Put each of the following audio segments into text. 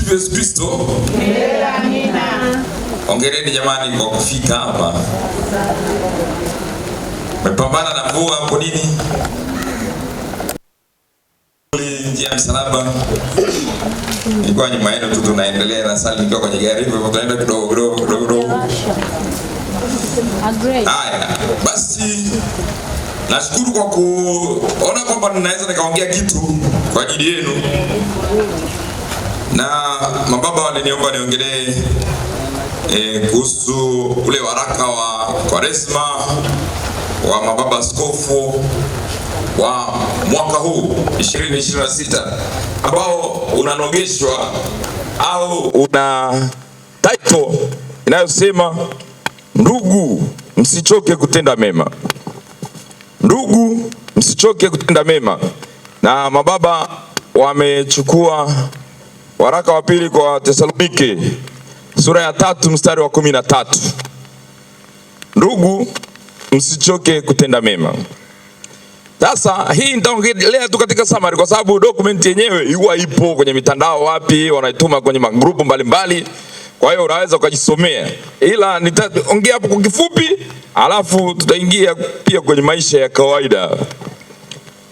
Tumsifu Yesu Kristo. Amina. Hongereni jamani kwa kufika hapa. Mmepambana na mvua hapo nini? Njia msalaba. Nilikuwa nyuma yenu tu tunaendelea na sali nikiwa kwenye gari hivyo tunaenda kidogo. Haya, basi nashukuru kwa kuona kwamba ninaweza nikaongea kitu kwa ajili yenu. Na mababa waliniomba niongelee kuhusu ule waraka wa Kwaresma wa mababa askofu wa mwaka huu 2026 ambao unanogeshwa au una title inayosema ndugu msichoke kutenda mema. Ndugu msichoke kutenda mema. Na mababa wamechukua waraka wa pili kwa Tesalonike sura ya 3 mstari wa 13. Ndugu msichoke kutenda mema. Sasa hii nitaongelea tu katika summary kwa sababu document yenyewe huwa ipo kwenye mitandao wapi wanaituma kwenye magrupu mbalimbali. Kwa hiyo unaweza ukajisomea. Ila nitaongea hapo kwa kifupi alafu tutaingia pia kwenye maisha ya kawaida.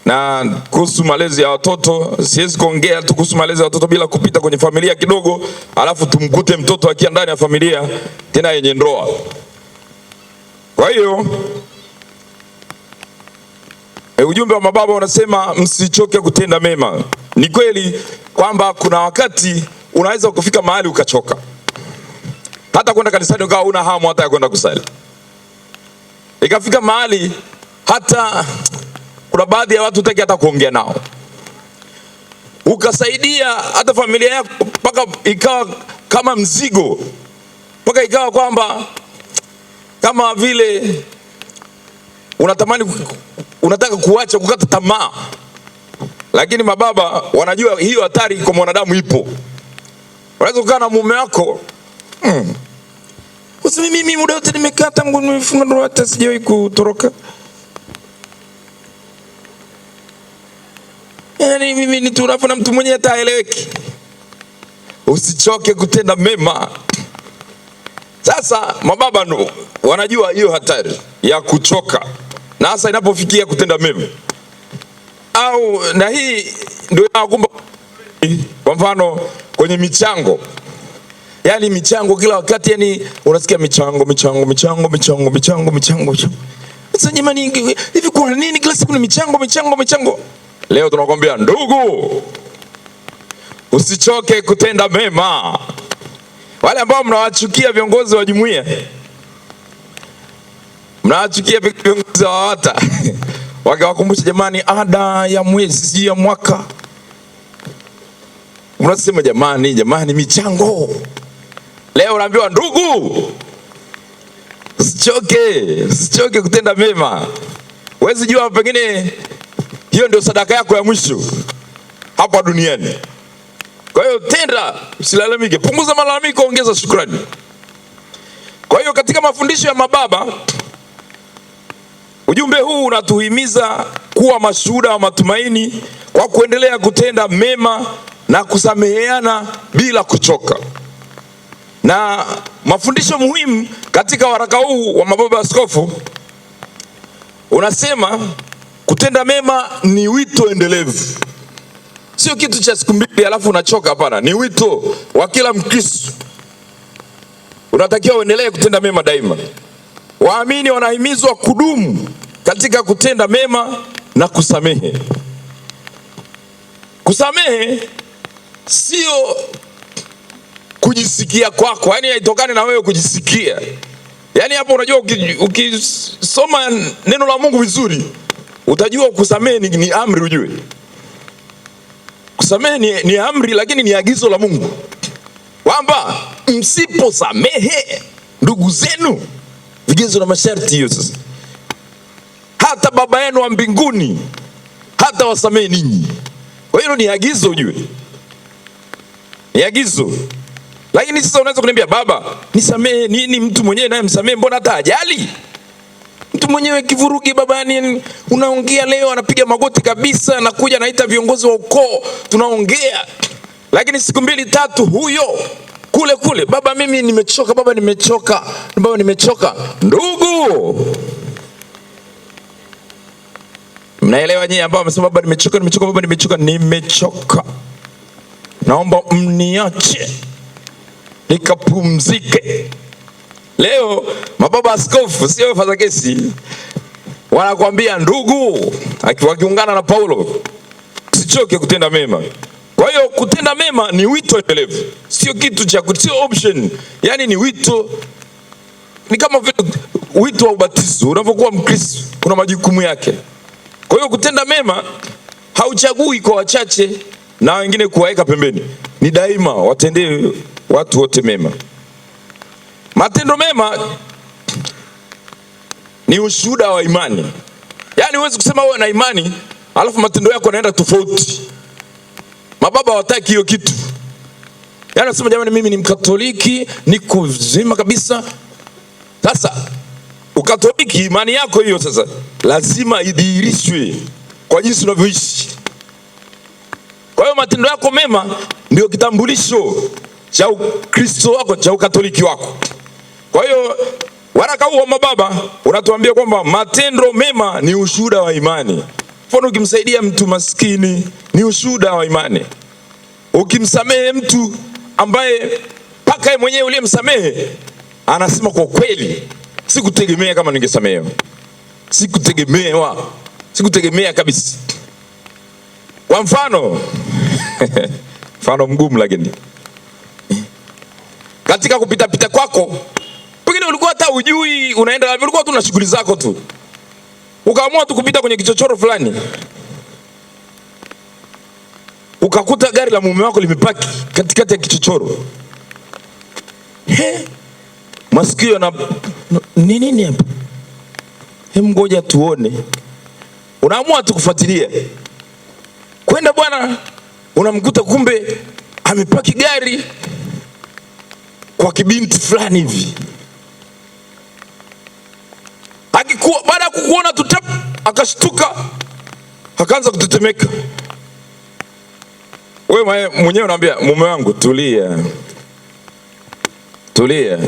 Na kuhusu malezi ya watoto, siwezi kuongea tu kuhusu malezi ya watoto bila kupita kwenye familia kidogo, alafu tumkute mtoto akiwa ndani ya familia tena yenye ndoa. Kwa hiyo ujumbe wa mababa unasema msichoke kutenda mema. Ni kweli kwamba kuna wakati unaweza kufika mahali ukachoka. Hata kwenda kanisani ukawa una hamu hata ya kwenda kusali. Ikafika mahali hata kuna baadhi ya watu hutaki hata kuongea nao. Ukasaidia hata familia yako mpaka ikawa kama mzigo. Mpaka ikawa kwamba kama vile unatamani unataka kuacha kukata tamaa. Lakini mababa wanajua hiyo hatari kwa mwanadamu ipo. Unaweza kukaa na mume wako useme mimi muda wote nimekaa tangu nimefunga ndoa hata sijawahi kutoroka. Yaani mimi ni turafu na mtu mwenyewe ataeleweki. Usichoke kutenda mema. Sasa mababa wanajua hiyo hatari ya kuchoka. Na hasa inapofikia kutenda mema. Au na hii ndio inakumba kwa mfano kwenye michango. Yaani michango kila wakati, yani unasikia michango. Sasa jamani hivi kwa nini kila siku ni michango? Leo tunakwambia ndugu usichoke kutenda mema. Wale ambao mnawachukia viongozi wa jumuiya, mnawachukia viongozi wa wata, wakiwakumbusha jamani ada ya mwezi ya mwaka, unasema jamani michango. Leo unaambiwa ndugu usichoke kutenda mema. Huwezi jua pengine hiyo ndio sadaka yako ya mwisho hapa duniani. Kwa hiyo tenda, usilalamike, punguza malalamiko, ongeza shukrani. Kwa hiyo katika mafundisho ya mababa, ujumbe huu unatuhimiza kuwa mashuhuda wa matumaini kwa kuendelea kutenda mema na kusameheana bila kuchoka. Na mafundisho muhimu katika waraka huu wa mababa askofu unasema kutenda mema ni wito endelevu. Sio kitu cha siku mbili alafu unachoka, hapana. Ni wito wa kila Mkristo. Unatakiwa uendelee kutenda mema daima. Waamini wanahimizwa kudumu katika kutenda mema na kusamehe. Kusamehe sio kujisikia kwako, yani haitokani na wewe kujisikia. Yani hapo unajua ukisoma neno la Mungu vizuri utajua kusamehe ni amri. Ujue kusamehe ni amri, lakini ni agizo la Mungu kwamba msiposamehe ndugu zenu, vigezo na masharti hiyo. Sasa hata baba yenu wa mbinguni hata wasamehe ninyi. Kwa hiyo ni agizo, ujue ni agizo. Lakini sasa unaweza kuniambia baba nisamehe nini? Mtu mwenyewe naye msamehe, mbona hata ajali? Mtu mwenyewe kivurugi baba, yani unaongea leo anapiga magoti kabisa, anakuja anaita viongozi wa ukoo tunaongea. Lakini siku 2 3 huyo kule kule, baba mimi nimechoka, baba nimechoka, baba nimechoka. Ndugu, mnaelewa nyinyi ambao wamesema baba nimechoka, nimechoka, baba nimechoka? Nimechoka, naomba mniache nikapumzike. Leo mababa askofu, sio Father Kesi, wanakuambia ndugu, wakiungana na Paulo, usichoke kutenda mema. Kwa hiyo kutenda mema ni wito endelevu, sio kitu cha sio option. Yani ni wito, ni kama vile wito wa ubatizo. Unapokuwa Mkristo kuna majukumu yake. Kwa hiyo kutenda mema hauchagui kwa wachache na wengine kuwaeka pembeni, ni daima watendee watu wote mema. Matendo mema ni ushuhuda wa imani. Yani huwezi kusema wewe na imani alafu matendo yako yanaenda tofauti. Mababa hawataki hiyo kitu. Yani nasema jamani, mimi ni Mkatoliki, niko vizima kabisa. Sasa Ukatoliki, imani yako hiyo sasa lazima idhihirishwe kwa jinsi unavyoishi. Kwa hiyo matendo yako mema ndio kitambulisho cha Ukristo wako, cha Ukatoliki wako. Kwa hiyo waraka huu wa mababa unatuambia kwamba matendo mema ni ushuhuda wa imani. Mfano, ukimsaidia mtu maskini ni ushuhuda wa imani. Ukimsamehe mtu ambaye paka yeye mwenyewe uliyemsamehe anasema kwa kweli sikutegemea kama ningesamehewa, sikutegemea kabisa. Kwa mfano mfano mgumu, lakini katika kupita pita kwako pengine ulikuwa hata hujui unaenda wapi, ulikuwa tu na shughuli zako tu, ukaamua tu kupita kwenye kichochoro fulani, ukakuta gari la mume wako limepaki katikati ya kichochoro. Masikio na nini hapa? Ngoja tuone. Unaamua tu kufuatilia kwenda bwana, unamkuta kumbe amepaki gari kwa kibinti fulani hivi. Akikuwa baada ya kukuona tu tap, akashtuka, akaanza kutetemeka. Wewe mwenyewe unaambia mume wangu tulia, tulia.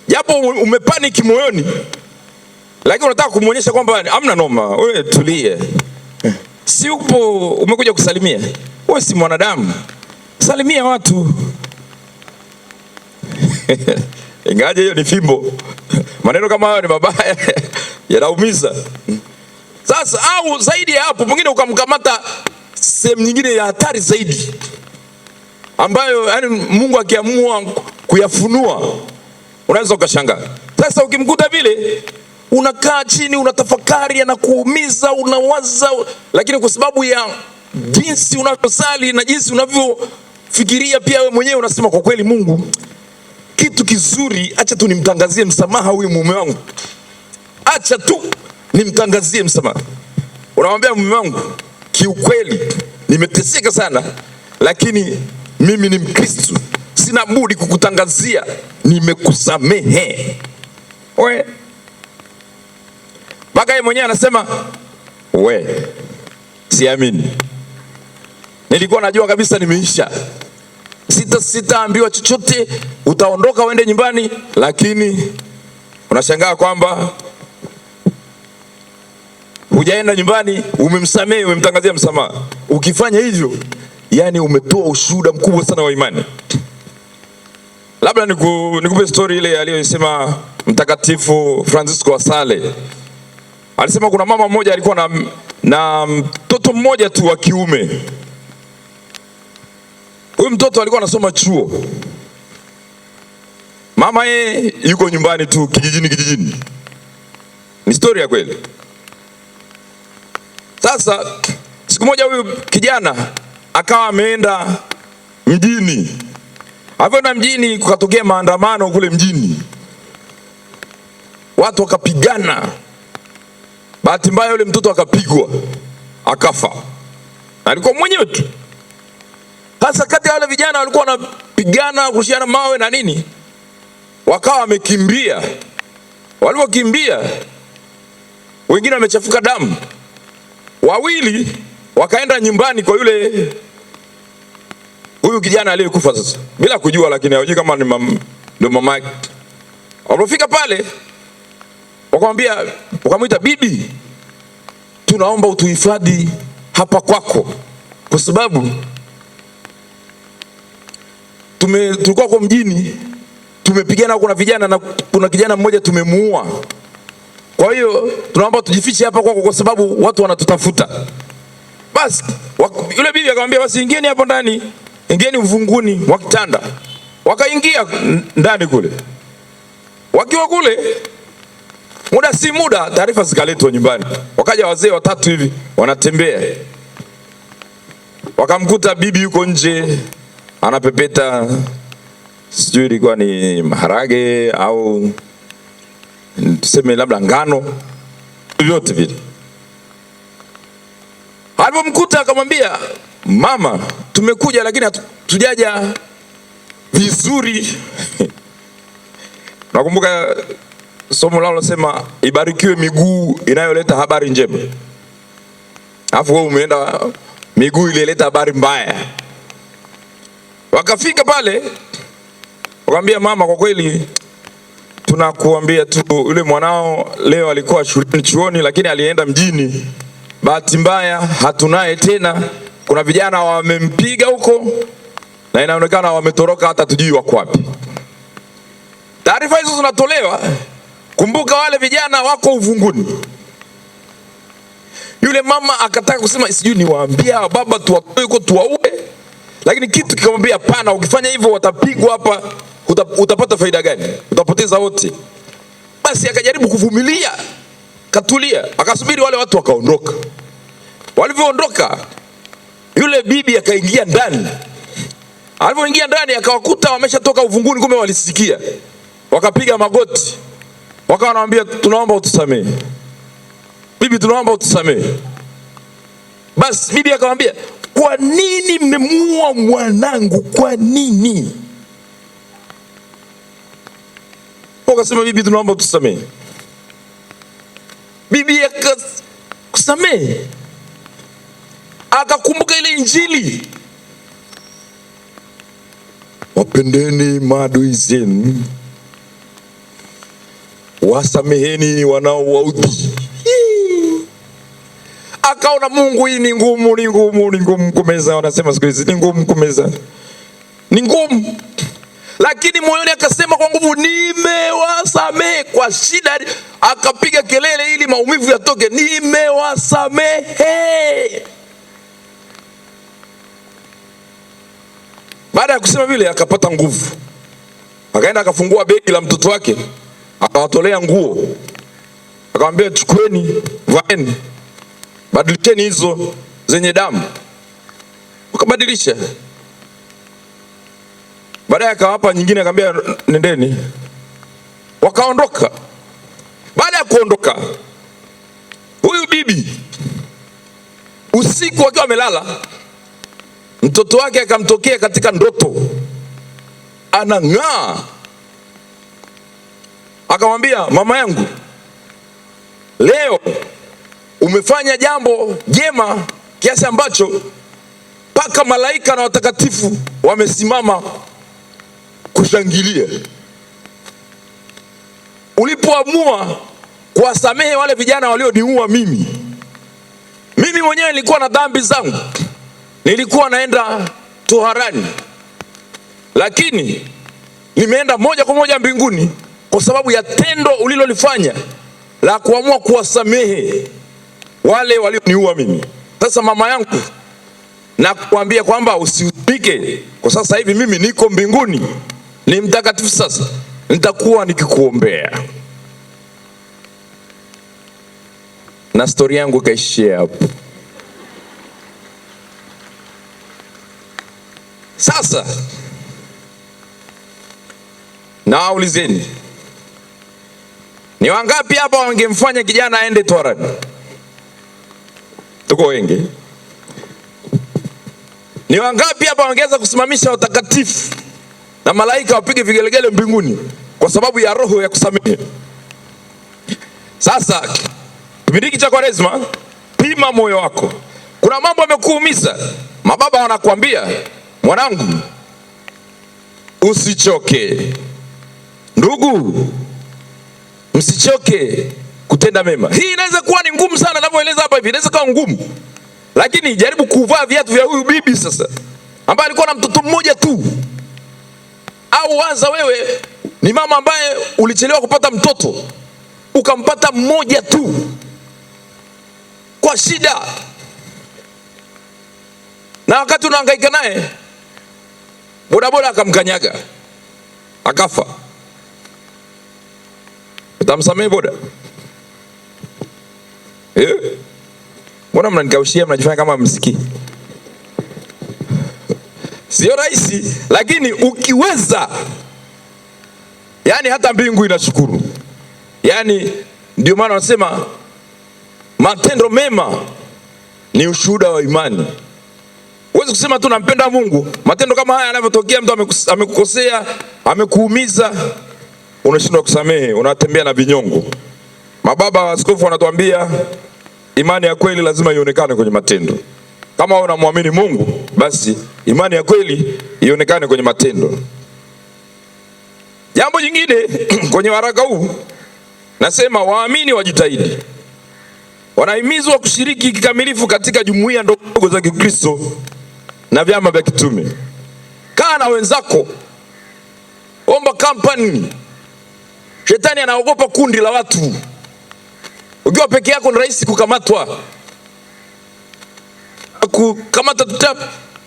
Japo umepaniki moyoni, lakini unataka kumuonyesha kwamba hamna noma, wewe tulia. Si upo umekuja kusalimia? Wewe si mwanadamu, salimia watu. Ingaje hiyo ni fimbo. Maneno kama hayo ni mabaya, yanaumiza. Sasa au zaidi ya hapo, pengine ukamkamata sehemu nyingine ya hatari zaidi, ambayo yani Mungu akiamua kuyafunua unaweza ukashangaa. Sasa ukimkuta vile, unakaa chini, unatafakari, anakuumiza, unawaza, lakini kwa sababu ya jinsi unavyosali na jinsi unavyofikiria pia wewe mwenyewe unasema kwa kweli, Mungu, kitu kizuri, acha tu nimtangazie msamaha huyu mume wangu, acha tu nimtangazie msamaha. Unamwambia mume wangu, kiukweli nimeteseka sana, lakini mimi ni Mkristo, sina budi kukutangazia nimekusamehe. Wewe mpaka yeye mwenyewe anasema we, siamini, nilikuwa najua kabisa nimeisha, sitaambiwa chochote, utaondoka uende nyumbani. Lakini unashangaa kwamba hujaenda nyumbani, umemsamehe, umemtangazia msamaha. Ukifanya hivyo, yani umetoa ushuhuda mkubwa sana wa imani. Labda nikupe story ile aliyosema Mtakatifu Francisco wa Sale. Alisema kuna mama mmoja alikuwa na mtoto mmoja tu wa kiume. Huyu mtoto alikuwa anasoma chuo. Mama yeye yuko nyumbani tu kijijini. Ni story ya kweli. Sasa siku moja huyu kijana akawa ameenda mjini. Alipoenda mjini, kukatokea maandamano kule mjini, watu wakapigana. Bahati mbaya yule mtoto akapigwa, akafa. Alikuwa mwenyewe tu. Sasa kati ya wale vijana walikuwa wanapigana, kurushiana mawe na nini, wakawa wamekimbia. Walipokimbia, wengine wamechafuka damu. Wawili wakaenda nyumbani kwa huyu kijana aliyekufa sasa, bila kujua, lakini hawajui kama ndio mama yake. Walipofika pale wakamwambia, wakamwita, bibi, tunaomba utuhifadhi hapa kwako kwa sababu tulikuwa kwa mjini tumepigana, kuna vijana na kuna kijana mmoja tumemuua. Kwa hiyo tunaomba tujifiche hapa kwako kwa sababu watu wanatutafuta. Basi yule bibi akamwambia, basi ingieni hapo ndani, ingieni uvunguni wa kitanda. Wakaingia ndani kule. Wakiwa kule, muda si muda taarifa zikaletwa nyumbani. Wakaja wazee watatu hivi wanatembea. Wakamkuta bibi yuko nje anapepeta, sijui ilikuwa ni maharage au tuseme labda ngano, vyote vile. Alipomkuta akamwambia, mama, tumekuja lakini hatujaja vizuri. Nakumbuka somo lao nasema, ibarikiwe miguu inayoleta habari njema. Alafu wewe umeenda miguu ilileta habari mbaya. Wakafika pale, wakamwambia, mama, kwa kweli tunakuambia tu yule mwanao leo alikuwa chuoni lakini alienda mjini. Bahati mbaya hatunaye tena. Kuna vijana wamempiga huko na inaonekana wametoroka, hata tujui wako wapi. Taarifa hizo zinatolewa. Kumbuka wale vijana wako uvunguni. Yule mama akataka kusema, sijui niwaambia baba tuwatoe huko tuwaue, lakini kitu kikamwambia, hapana, ukifanya hivyo watapigwa hapa, utapata faida gani? Utapoteza wote. Basi akajaribu kuvumilia, katulia, akasubiri wale watu wakaondoka. Walivyoondoka, yule bibi akaingia ndani. Alipoingia ndani akawakuta wameshatoka uvunguni, kumbe walisikia. Wakapiga magoti. Wakawa wanaambia, tunaomba utusamee. Bibi, tunaomba utusamee. Basi bibi akamwambia, kwa nini mmemuua mwanangu? Kwa nini? Wakasema, bibi, tunaomba utusamee. Bibi akasamee. Akakumbuka ile Injili, wapendeni maadui zenu, wasameheni wanaowaudhi. Akaona Mungu, hii ni ngumu kumeza. Wanasema siku hizi ni ngumu kumeza, ni ngumu. Lakini moyoni akasema kwa nguvu, nimewasamehe. Kwa shida akapiga kelele ili maumivu yatoke, nimewasamehe. Baada ya kusema vile akapata nguvu. Akaenda akafungua begi la mtoto wake, akawatolea nguo. Akamwambia, chukueni, vaeni, badilisheni hizo zenye damu. Wakabadilisha. Baadaye akawapa nyingine, akamwambia, nendeni. Wakaondoka. Baada ya kuondoka, huyu bibi usiku akiwa amelala, mtoto wake akamtokea katika ndoto, anang'aa. Akamwambia, mama yangu, leo umefanya jambo jema kiasi ambacho mpaka malaika na watakatifu wamesimama kushangilia. Ulipoamua kuwasamehe wale vijana walioniua mimi mwenyewe nilikuwa na dhambi zangu, nilikuwa naenda toharani, lakini nimeenda moja kwa moja mbinguni kwa sababu ya tendo ulilolifanya la kuamua kuwasamehe wale walioniua mimi. Sasa mama yangu, nakuambia kwamba usihuzunike, kwa sasa hivi mimi niko mbinguni, ni mtakatifu. Sasa nitakuwa nikikuombea. Na story yangu kaishia hapo. Sasa nawaulizeni, ni wangapi hapa wangemfanya kijana aende toharani? Tuko wengi. Ni wangapi hapa wangeweza kusimamisha watakatifu na malaika wapige vigelegele mbinguni kwa sababu ya roho ya kusamehe? Sasa kipindi cha Kwaresma, pima moyo wako. Kuna mambo yamekuumiza, mababa wanakuambia mwanangu, usichoke. Ndugu, msichoke kutenda mema. Hii inaweza kuwa ni ngumu sana, ninavyoeleza hapa hivi inaweza kuwa ngumu, lakini jaribu kuvaa viatu vya huyu bibi sasa, ambaye alikuwa na mtoto mmoja tu. Au waza wewe ni mama ambaye ulichelewa kupata mtoto, ukampata mmoja tu kwa shida, na wakati unahangaika naye bodaboda akamkanyaga akafa. Utamsamehe boda? Mbona mnanikaushia, mnajifanya kama msikii? Sio rahisi, lakini ukiweza, yani hata mbingu inashukuru. Yani ndio maana wanasema matendo mema ni ushuhuda wa imani. Huwezi kusema tu nampenda Mungu, matendo kama haya yanavyotokea, mtu amekukosea, amekuumiza, unashindwa kusamehe, unatembea na vinyongo. Mababa wa askofu wanatuambia imani ya kweli lazima ionekane kwenye matendo. Kama unamwamini Mungu, basi imani ya kweli ionekane kwenye matendo. Jambo jingine kwenye waraka huu nasema waamini wajitahidi. Wanahimizwa kushiriki kikamilifu katika jumuiya ndogo za Kikristo na vyama vya kitume. Kaa na wenzako, omba kampani. Shetani anaogopa kundi la watu. Ukiwa peke yako ni rahisi kukamatwa, kukamata tutap.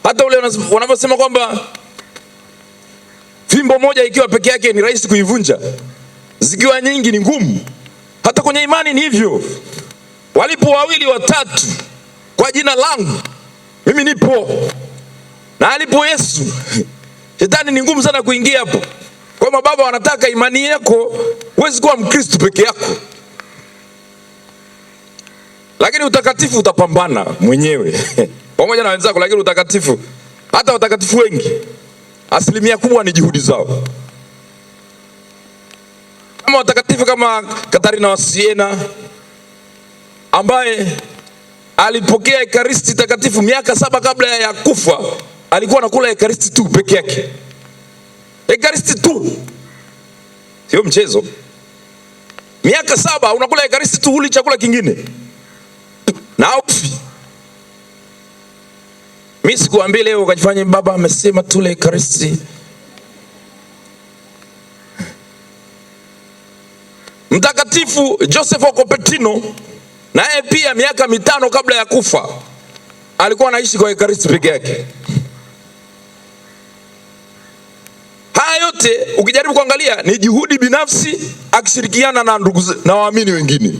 Hata ule wanavyosema kwamba fimbo moja ikiwa peke yake ni rahisi kuivunja, zikiwa nyingi ni ngumu. Hata kwenye imani ni hivyo. Walipo wawili watatu kwa jina langu, mimi nipo. Na alipo Yesu, shetani ni ngumu sana kuingia hapo. Kwa mababa wanataka imani yako, huwezi kuwa Mkristo peke yako. Lakini utakatifu utapambana mwenyewe pamoja na wenzako, lakini utakatifu, hata watakatifu wengi asilimia kubwa ni juhudi zao. Kama watakatifu kama Katarina wa Siena ambaye alipokea Ekaristi takatifu miaka 7 kabla ya kufa, alikuwa anakula Ekaristi tu peke yake. Ekaristi tu, sio mchezo. Miaka 7 unakula Ekaristi tu, huli chakula kingine na ufi. Mimi sikuambia leo ukajifanya baba amesema tule Ekaristi. Mtakatifu Joseph wa Cupertino naye pia miaka 5 kabla ya kufa alikuwa anaishi kwa Ekaristi peke yake. Haya yote ukijaribu kuangalia ni juhudi binafsi akishirikiana na ndugu na waamini wengine.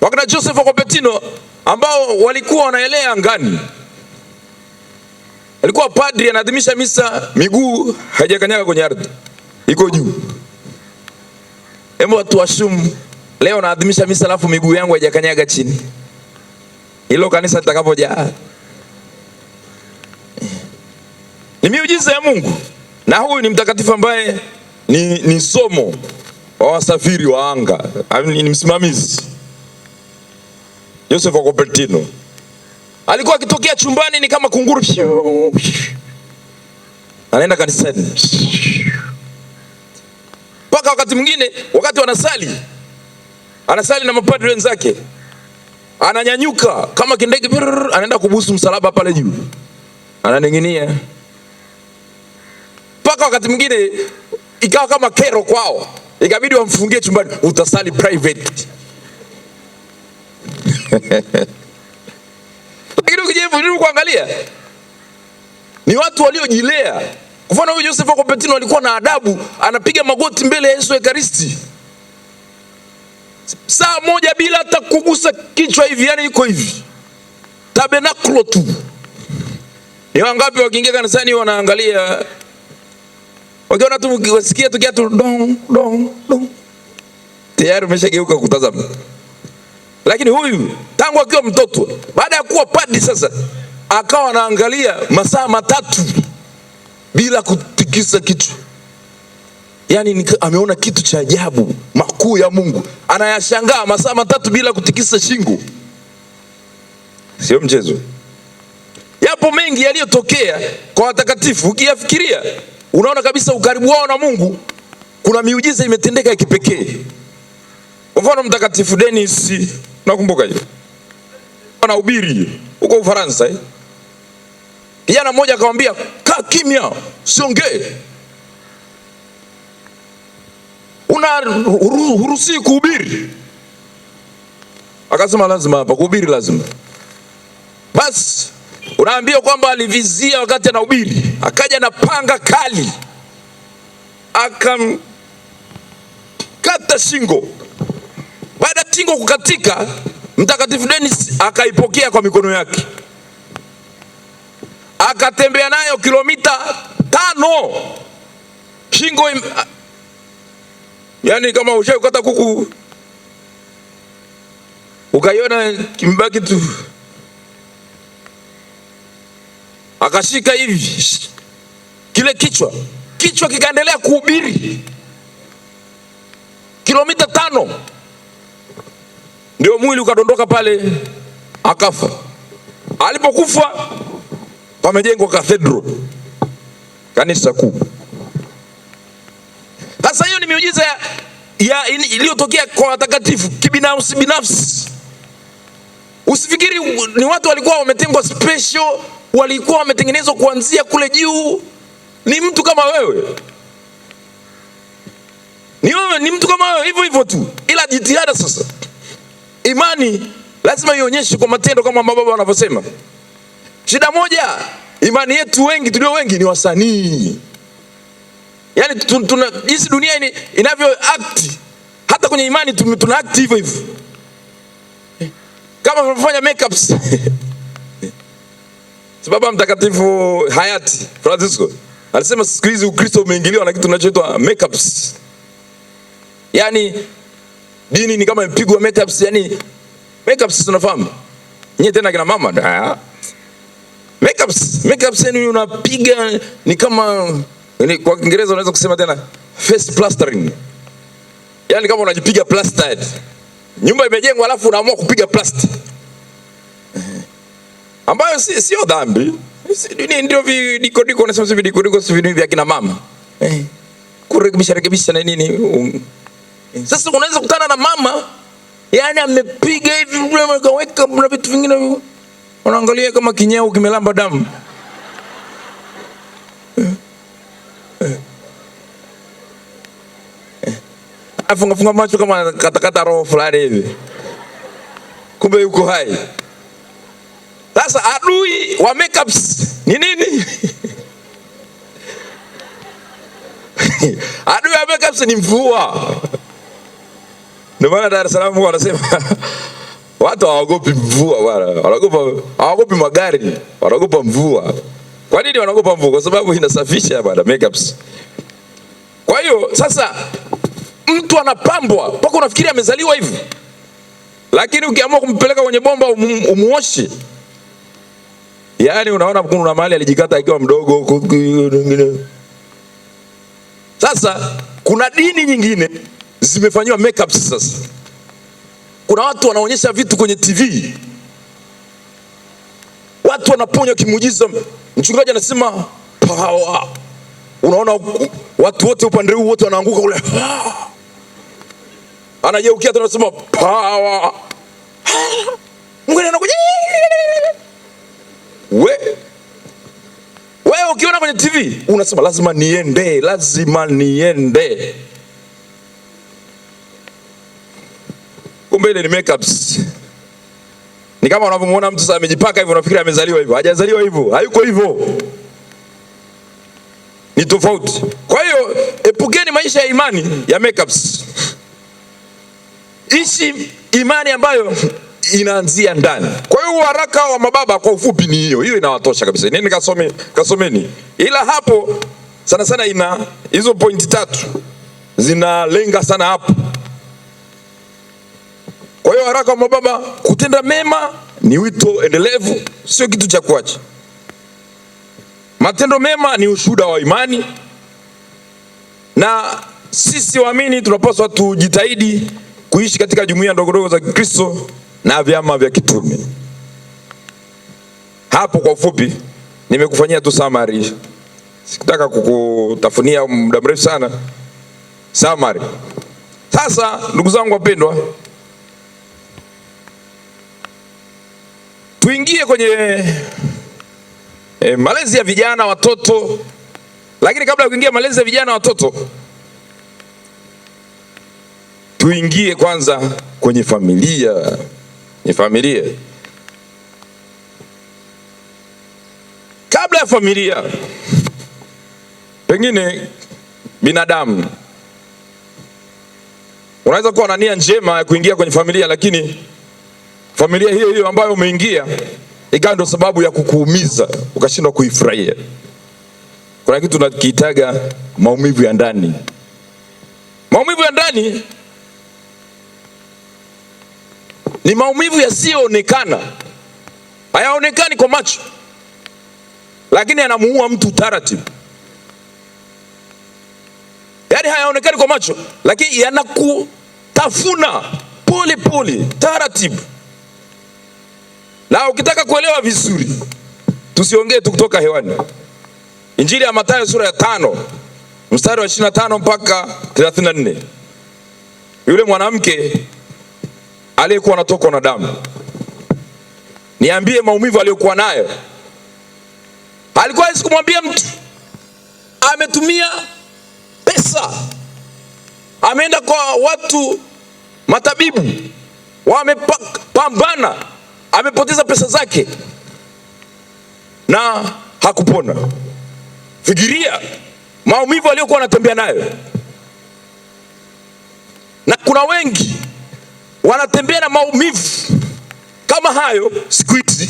Wakati Joseph wa Cupertino ambao walikuwa wanaelea angani, alikuwa padri anaadhimisha misa, miguu haijakanyaga kwenye ardhi, iko juu. Hebu watu washumu leo naadhimisha misa alafu miguu yangu haijakanyaga chini, hilo kanisa litakapojaa. Ni miujiza ya Mungu. Na huyu ni mtakatifu ambaye ni somo wa wasafiri wa anga, ni msimamizi. Joseph wa Cupertino alikuwa akitokea chumbani ni kama kunguru, anaenda kanisani. Mpaka wakati mwingine, wakati anasali na mapadri wenzake, ananyanyuka kama kindege, anaenda kubusu msalaba pale juu, ananing'inia. Mpaka wakati mwingine ikawa kama kero kwao, ikabidi wamfungie chumbani, utasali private. Lakini ukijaribu kuangalia ni watu waliojilea. Kwa mfano huyu Joseph wa Cupertino alikuwa na adabu, anapiga magoti mbele ya Yesu Ekaristi saa moja bila hata kugusa kichwa hivi, yani iko hivi tabernakulo tu. Ni wangapi wakiingia kanisani wanaangalia, wakiona tu wasikia tu kiatu dong dong dong, tayari umeshageuka kutazama. Lakini huyu tangu akiwa mtoto, baada ya kuwa padri sasa, akawa anaangalia masaa 3 bila kutikisa kichwa. Yani ameona kitu cha ajabu, makuu ya Mungu anayashangaa, masaa 3 bila kutikisa shingo. sio mchezo. Yapo mengi yaliyotokea kwa watakatifu, ukiyafikiria unaona kabisa ukaribu wao na Mungu. Kuna miujiza imetendeka ya kipekee. Kwa mfano Mtakatifu Denis, nakumbuka hiyo, anahubiri huko Ufaransa. Kijana mmoja akamwambia, kaa kimya, siongee, huruhusi kuhubiri. Akasema lazima hapa kuhubiri, lazima. Basi unaambia kwamba alivizia wakati anahubiri, akaja na panga kali akamkata shingo. Baada ya shingo kukatika, Mtakatifu Denis akaipokea kwa mikono yake, akatembea nayo kilomita 5. Shingo yani kama ushaikata kuku ukaiona kimbaki tu, akashika hivi kile kichwa kikaendelea kuhubiri kilomita 5. Ndio mwili ukadondoka pale, akafa. Alipokufa pamejengwa cathedral, kanisa kuu. Sasa hiyo ni miujiza iliyotokea kwa watakatifu binafsi. Usifikiri ni watu walikuwa wametengwa special, walikuwa wametengenezwa kuanzia kule juu. Ni mtu kama wewe, ni mtu kama wewe, hivyo hivyo tu. Ila jitihada sasa, imani lazima ionyeshe kwa matendo, kama mababa wanavyosema. Shida moja, imani yetu tulio wengi ni wasanii. Yani jinsi dunia inavyo act, hata kwenye imani tuna act hivyo hivyo. Kama tunafanya makeups. Sababu Mtakatifu hayati Francisco alisema siku hizi Ukristo umeingiliwa na kitu kinachoitwa makeups. Yani dini ni kama impigwa makeups. Yani makeups tunafahamu nyie tena kina mama, makeups yani unapiga ni kama, kwa Kiingereza unaweza kusema tena face plastering. Yani kama unajipiga plastered. Nyumba imejengwa alafu unaamua kupiga plaster, ambayo sio dhambi. Ndio vidiko unasema vidiko si vitu vya kina mama. Kurekebisha na nini. Sasa unaweza kukutana na mama, yani amepiga hivi akaweka na vitu vingine, unaangalia kama kinyau kimelamba damu. Afunga macho kama katakata roho fulani hivi, kumbe yuko hai. Sasa adui wa makeups ni nini? Adui wa makeups ni mvua. Ndio maana Dar es Salaam wanasema watu hawaogopi mvua bwana, hawaogopi magari, wanaogopa mvua. Kwa nini wanaogopa mvua? Kwa sababu inasafisha bwana makeups. Kwa hiyo sasa mtu anapambwa mpaka unafikiri amezaliwa hivi, lakini ukiamua kumpeleka kwenye bomba umuoshe, yani unaona kuna mahali alijikata akiwa mdogo. Sasa kuna dini nyingine zimefanywa makeups. Sasa kuna watu wanaonyesha vitu kwenye TV, watu wanaponywa kimuujiza. Mchungaji anasema power, unaona watu wote upande huu wote wanaanguka kule, anajeukia tena anasema power. Mungu anakuja. Wewe ukiona kwenye TV unasema lazima niende. Kumbe ile ni makeups. Ni kama unavyomuona mtu sasa amejipaka hivyo unafikiri amezaliwa hivyo. Hajazaliwa hivyo, hayuko hivyo. Ni tofauti. Kwa hiyo epukeni maisha ya imani ya makeups. Ishi imani ambayo inaanzia ndani. Kwa hiyo waraka wa mababa kwa ufupi ni hiyo inawatosha kabisa. Nini kasomeni. Ila hapo sana ina hizo pointi 3 zinalenga sana hapo. Kwa hiyo waraka wa mababa, kutenda mema ni wito endelevu, sio kitu cha kuacha. Matendo mema ni ushuhuda wa imani, na sisi waamini tunapaswa tujitahidi kuishi katika jumuiya ndogo ndogo za Kristo na vyama vya kitume. Hapo kwa ufupi nimekufanyia tu summary. Sikutaka kukutafunia muda mrefu sana. Summary. Sasa ndugu zangu wapendwa, tuingie kwenye malezi ya vijana watoto. Lakini kabla ya kuingia malezi ya vijana watoto, tuingie kwanza kwenye familia. Ni familia. Kabla ya familia, pengine binadamu unaweza kuwa na nia njema ya kuingia kwenye familia, lakini familia hiyo hiyo ambayo umeingia ikawa ndio sababu ya kukuumiza, ukashindwa kuifurahia. Kuna kitu tunakiitaga maumivu ya ndani. Maumivu ya ndani ni maumivu yasiyoonekana. Hayaonekani kwa macho, lakini yanamuua mtu taratibu. Yaani hayaonekani kwa macho, lakini yanakutafuna pole pole taratibu. Na ukitaka kuelewa vizuri, tusiongee tu kutoka hewani. Injili ya Mathayo sura ya 5 mstari wa 25 mpaka 34. Yule mwanamke aliyekuwa anatokwa na damu, niambie maumivu aliyokuwa nayo. Alikuwa hawezi kumwambia mtu. Ametumia pesa, ameenda kwa watu matabibu, wamepambana, amepoteza pesa zake na hakupona. Fikiria maumivu aliyokuwa anatembea nayo. Na kuna wengi wanatembea na maumivu kama hayo siku hizi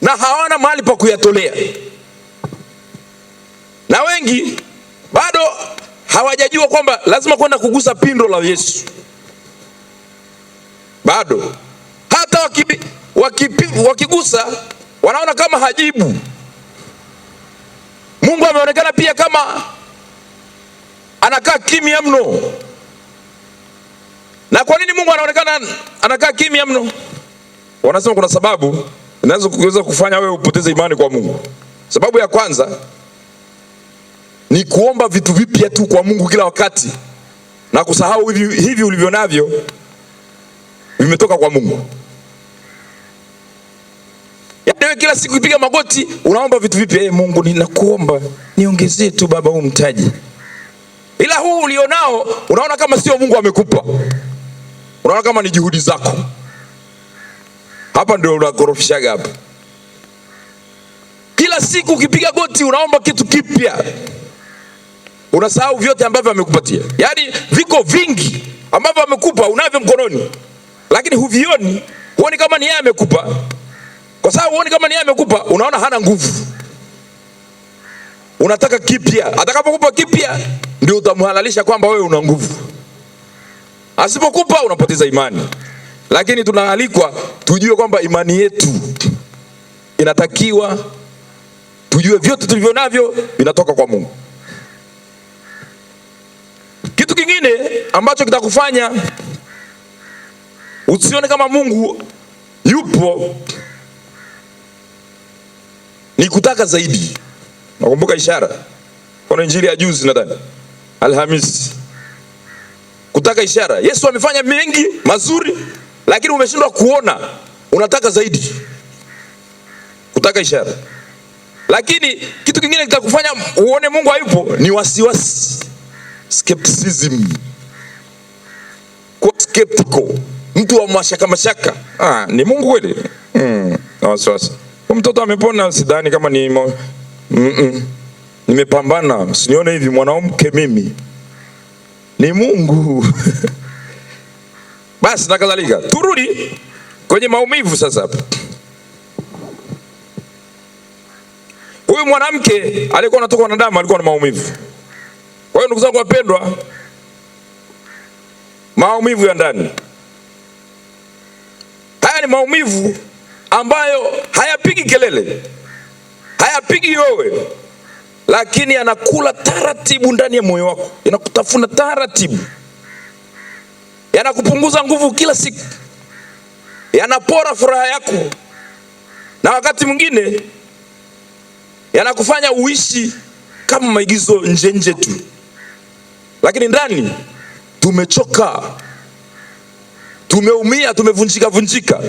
na hawana mahali pa kuyatolea. Na wengi bado hawajajua kwamba lazima kwenda kugusa pindo la Yesu. Bado hata wakigusa wanaona kama hajibu. Mungu ameonekana pia kama anakaa kimya mno. Na kwa nini Mungu anaonekana anakaa kimya mno? Wanasema kuna sababu inaweza kufanya wewe upoteze imani kwa Mungu. Sababu ya kwanza ni kuomba vitu vipya tu kwa Mungu kila wakati na kusahau hivi ulivyo navyo vimetoka kwa Mungu. Yaani kila siku ukipiga magoti unaomba vitu vipya. Mungu, ninakuomba niongezee tu baba huu mtaji. Ila huu ulionao unaona kama sio Mungu amekupa. Unaona kama ni juhudi zako. Hapa ndio unakorofishaga hapa. Kila siku ukipiga goti unaomba kitu kipya. Unasahau vyote ambavyo amekupatia. Yaani viko vingi ambavyo amekupa unavyo mkononi, lakini huvioni. Huoni kama ni yeye amekupa. Kwa sababu huoni kama ni yeye amekupa, unaona hana nguvu. Unataka kipya. Atakapokupa kipya ndio utamhalalisha kwamba wewe una nguvu. Asipokupa unapoteza imani. Lakini tunaalikwa tujue kwamba imani yetu inatakiwa tujue vyote tulivyo navyo vinatoka kwa Mungu. Kitu kingine ambacho kitakufanya usione kama Mungu yupo ni kutaka zaidi. Nakumbuka ishara kwa injili ya juzi nadhani Alhamisi. Kutaka ishara. Yesu amefanya mengi mazuri, lakini umeshindwa kuona, unataka zaidi. Kutaka ishara. Lakini kitu kingine kitakufanya uone Mungu hayupo ni wasiwasi. Skepticism. Kwa skeptical. Mtu wa mashaka. Ni Mungu kweli? Na wasiwasi. Mtoto amepona, sidhani kama ni nimepambana, usinione hivi mwanamke mimi. Ni Mungu. Basi na kadhalika. Turudi kwenye maumivu sasa hapa. Huyu mwanamke alikuwa anatoka na damu, alikuwa na maumivu. Kwa hiyo ndugu zangu wapendwa, maumivu ya ndani. Haya ni maumivu ambayo hayapigi kelele, hayapigi yowe, lakini yanakula taratibu ndani ya moyo wako, yanakutafuna taratibu, yanakupunguza nguvu kila siku, yanapora furaha yako, na wakati mwingine yanakufanya uishi kama maigizo nje nje tu, lakini ndani tumechoka, tumeumia, tumevunjika vunjika.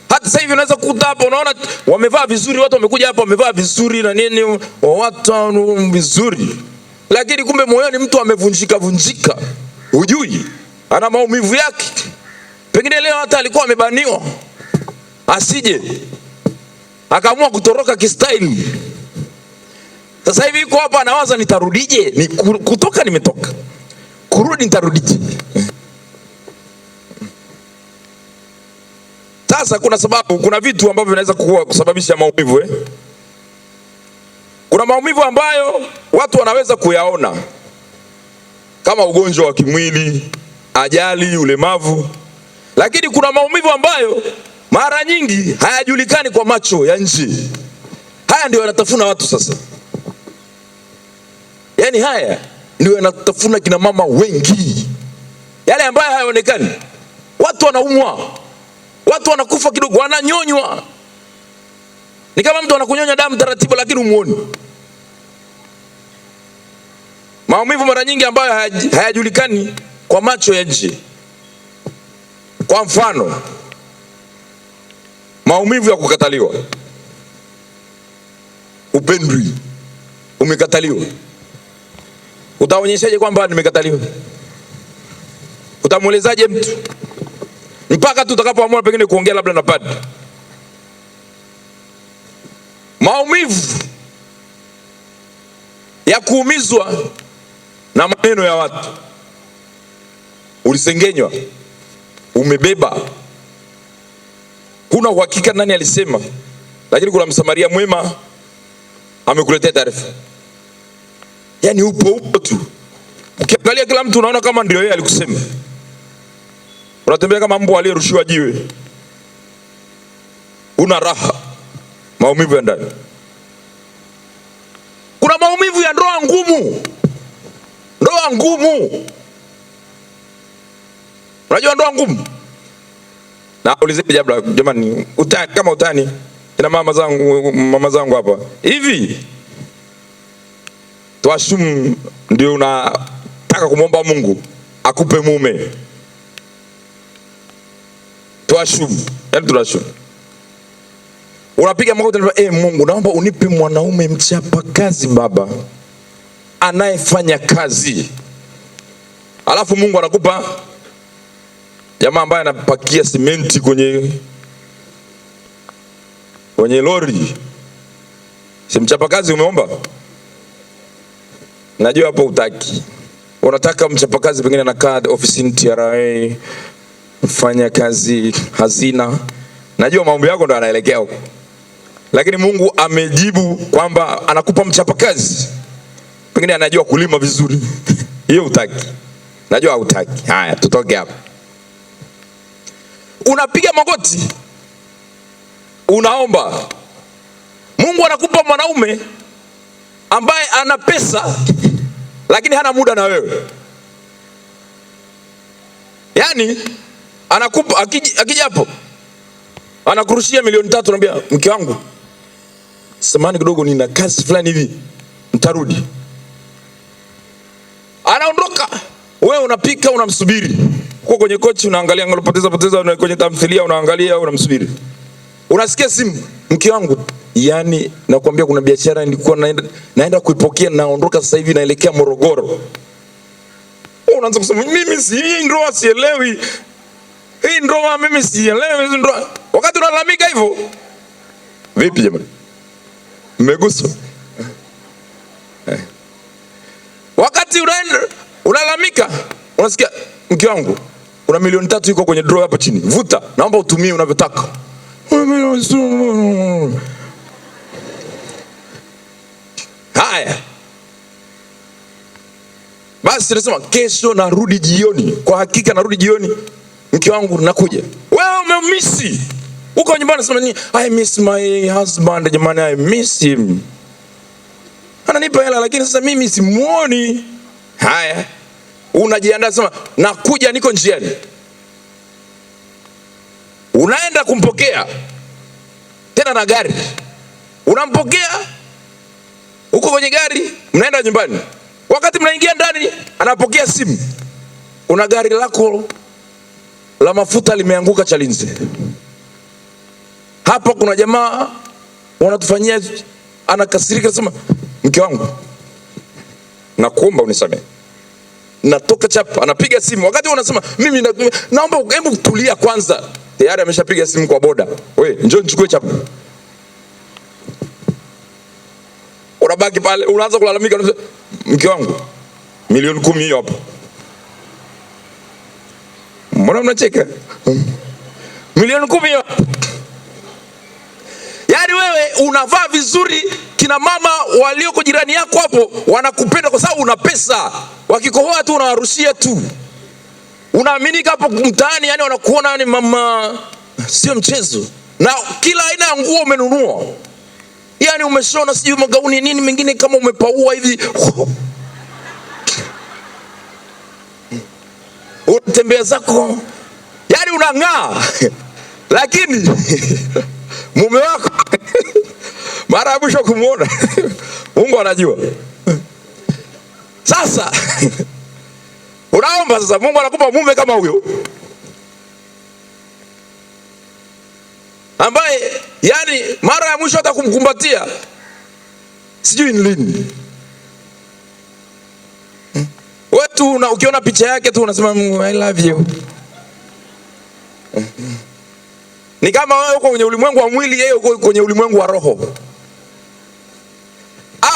Hata sasa hivi unaweza kukuta hapa, unaona wamevaa vizuri, watu wamekuja hapa wamevaa vizuri na nini, watu vizuri, lakini kumbe moyoni mtu amevunjika vunjika. Hujui ana maumivu yake, pengine leo hata alikuwa amebaniwa asije, akaamua kutoroka kistaili. Sasa hivi yuko hapa anawaza, nitarudije? Ni kutoka nimetoka, kurudi nitarudije? Sasa kuna sababu, kuna vitu ambavyo vinaweza kusababisha maumivu Kuna maumivu ambayo watu wanaweza kuyaona kama ugonjwa wa kimwili, ajali, ulemavu, lakini kuna maumivu ambayo mara nyingi hayajulikani kwa macho ya nje. Haya ndio yanatafuna watu sasa. Yaani haya ndio yanatafuna kina mama wengi, yale ambayo hayaonekani. Watu wanaumwa, watu wanakufa kidogo, wananyonywa. Ni kama mtu anakunyonya damu taratibu, lakini umuoni. Maumivu mara nyingi ambayo hayajulikani kwa macho ya nje. Kwa mfano, maumivu ya kukataliwa. Upendwi, umekataliwa. Utaonyeshaje kwamba nimekataliwa? Utamuelezaje mtu? Mpaka tutakapoamua pengine kuongea labda na padri. Maumivu ya kuumizwa na maneno ya watu. Ulisengenywa, umebeba, huna uhakika nani alisema, lakini kuna msamaria mwema amekuletea taarifa. Yaani upo tu, ukiangalia kila mtu unaona kama ndio yeye alikusema. Unatembea kama mbwa aliyerushiwa jiwe, una raha. Maumivu ya ndani. Kuna maumivu ya ndoa ngumu. Ndoa ngumu. Unajua ndoa ngumu? Na ulizeje jamani, utani kama utani. Ina mama zangu hapa. Hivi tuashumu ndio unataka kumwomba Mungu akupe mume. Tuashumu, yaani tunashumu. Unapiga magoti na Mungu, naomba unipe mwanaume mchapa kazi baba, anayefanya kazi. Alafu Mungu anakupa jamaa ambaye anapakia simenti kwenye lori. Si mchapa kazi umeomba? Najua hapo utaki. Unataka mchapa kazi pengine anakaa ofisini TRA, mfanya kazi hazina. Najua maombi yako ndo anaelekea huko. Lakini Mungu amejibu kwamba anakupa mchapa kazi, pengine anajua kulima vizuri. Hiyo utaki. Najua hutaki. Haya, tutoke hapa. Unapiga magoti, unaomba. Mungu anakupa mwanaume ambaye ana pesa lakini hana muda na wewe. Yaani anakupa, akija hapo anakurushia milioni 3, anambia mke wangu, samahani kidogo nina kazi fulani hivi, mtarudi. Anaondoka, wewe unapika, unamsubiri. Uko kwenye kochi unaangalia poteza kwenye tamthilia, unaangalia, unamsubiri. Unasikia simu, mke wangu, yani nakwambia kuna biashara nilikuwa naenda kuipokea, naondoka sasa hivi naelekea Morogoro. Unaanza kusema mimi si ndoa sielewi. Hii ndoa mimi sielewi hizo ndoa. Wakati unalalamika hivyo, vipi jamani? Mmeguswa? Wakati unalalamika, unasikia mke wangu, una milioni 3 iko kwenye drawer hapo chini. Vuta, naomba utumie unavyotaka. Haya. Basi nasema kesho narudi jioni. Kwa hakika narudi jioni. Mke wangu nakuja. Wewe umemisi. Uko nyumbani nasema ni I miss my husband jamani, I miss him. Ananipa hela lakini sasa mimi simuoni. Haya. Unajiandaa sema nakuja, niko njiani. Unaenda kumpokea. tena na gari. Unampokea uko kwenye gari, mnaenda nyumbani. Wakati mnaingia ndani, anapokea simu, una gari lako la mafuta limeanguka Chalinze. Hapa kuna jamaa wanatufanyia, anakasirika, sema mke wangu nakuomba unisamehe, natoka chapa. Anapiga simu, wakati unasema mimi naomba hebu tulia kwanza, tayari ameshapiga simu kwa boda, wewe njoo nichukue chapa. Unabaki pale, unaanza kulalamika, mke wangu milioni 10 hiyo hapo. Mbona mnacheka? Milioni 10 hiyo. Yaani wewe unavaa vizuri, kina mama walioko jirani yako hapo wanakupenda kwa sababu una pesa. Wakikohoa tu unawarushia tu. Unaaminika hapo mtaani, yani wanakuona ni mama, sio mchezo. Na kila aina ya nguo umenunua. Yani umeshona sijui magauni nini mengine kama umepaua hivi. Unatembea zako, yani unang'aa. Lakini mume wako mara ya mwisho kumuona Mungu anajua. Sasa unaomba sasa, Mungu anakupa mume kama huyo, ambaye yani mara ya mwisho hata kumkumbatia sijui ni lini. Wewe tu ukiona picha yake tu unasema I love you. Ni kama wewe uko kwenye ulimwengu wa mwili, yeye uko kwenye ulimwengu wa roho.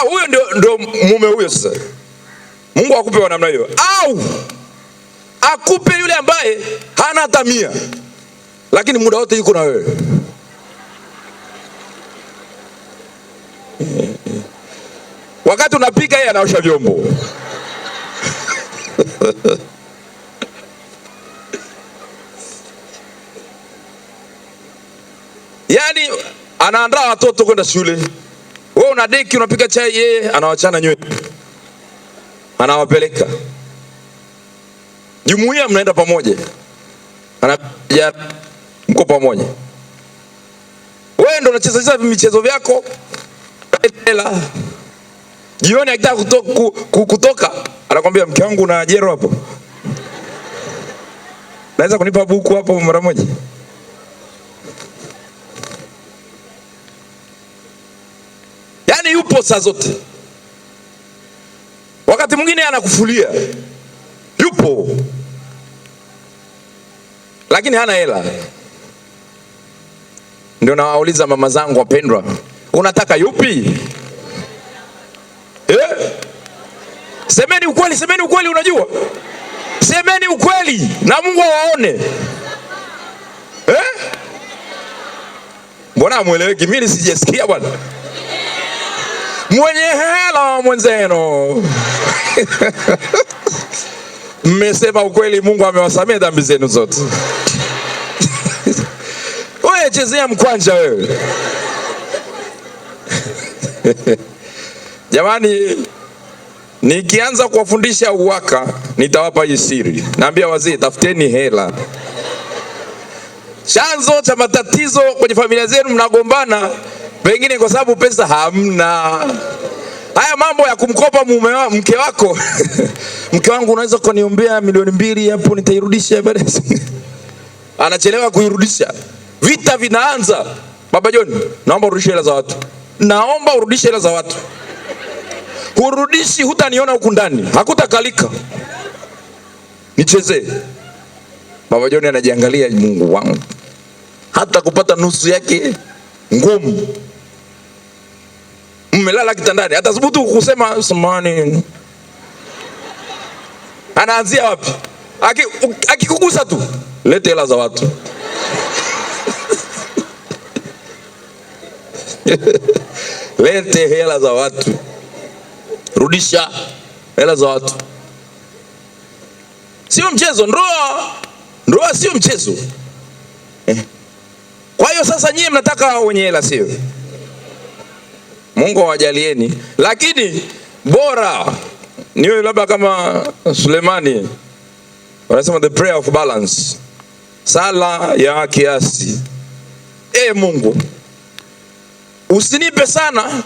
Huyo ndio mume huyo. Sasa Mungu akupe wa namna hiyo, au akupe yule ambaye hana hata 100 lakini muda wote yuko na wewe. Wakati unapika yeye anaosha vyombo. Yani anaandaa watoto kwenda shule. Wewe una deki, unapika chai, yeye anawachana nywele, anawapeleka jumuiya, mnaenda pamoja, anaja mko pamoja. Wewe ndo unacheza michezo vyako, hela. Jioni akitaka kutoka anakwambia mke wangu na jero hapo, naweza kunipa buku hapo mara moja? Yani yupo saa zote. Wakati mwingine anakufulia, yupo, lakini hana hela. Ndio nawauliza mama zangu wapendwa, unataka yupi? Semeni ukweli, semeni ukweli. Unajua, semeni ukweli na Mungu awaone. Mbona amueleweki? Mimi sijasikia bwana. Mwenye hela mwenzenu. Mmesema ukweli, Mungu amewasamehe dhambi zenu zote. Wewe chezea mkwanja wewe. Jamani, nikianza kuwafundisha uwaka nitawapa hii siri. Naambia wazee, tafuteni hela. Chanzo cha matatizo kwenye familia zenu, mnagombana pengine kwa sababu pesa hamna. Haya mambo ya kumkopa mke wako mke wangu unaweza kuniombea milioni 2 hapo nitairudisha baadaye. Anachelewa kuirudisha. Vita vinaanza. Baba John, naomba urudishe hela za watu. Naomba urudishe hela za watu. Hurudishi, hutaniona huku ndani, hakutakalika. Nichezee. Baba John anajiangalia, Mungu wangu, hata kupata nusu yake ngumu. Mmelala kitandani, atasubutu kusema samani. Anaanzia wapi? Akikugusa tu, lete hela za watu. Lete hela za watu. Rudisha hela za watu. Sio mchezo. Ndoa sio mchezo. Kwa hiyo sasa nyie mnataka wenye hela, sio? Mungu awajalieni, lakini bora niwe labda kama Sulemani. Wanasema the prayer of balance, sala ya kiasi. Mungu, usinipe sana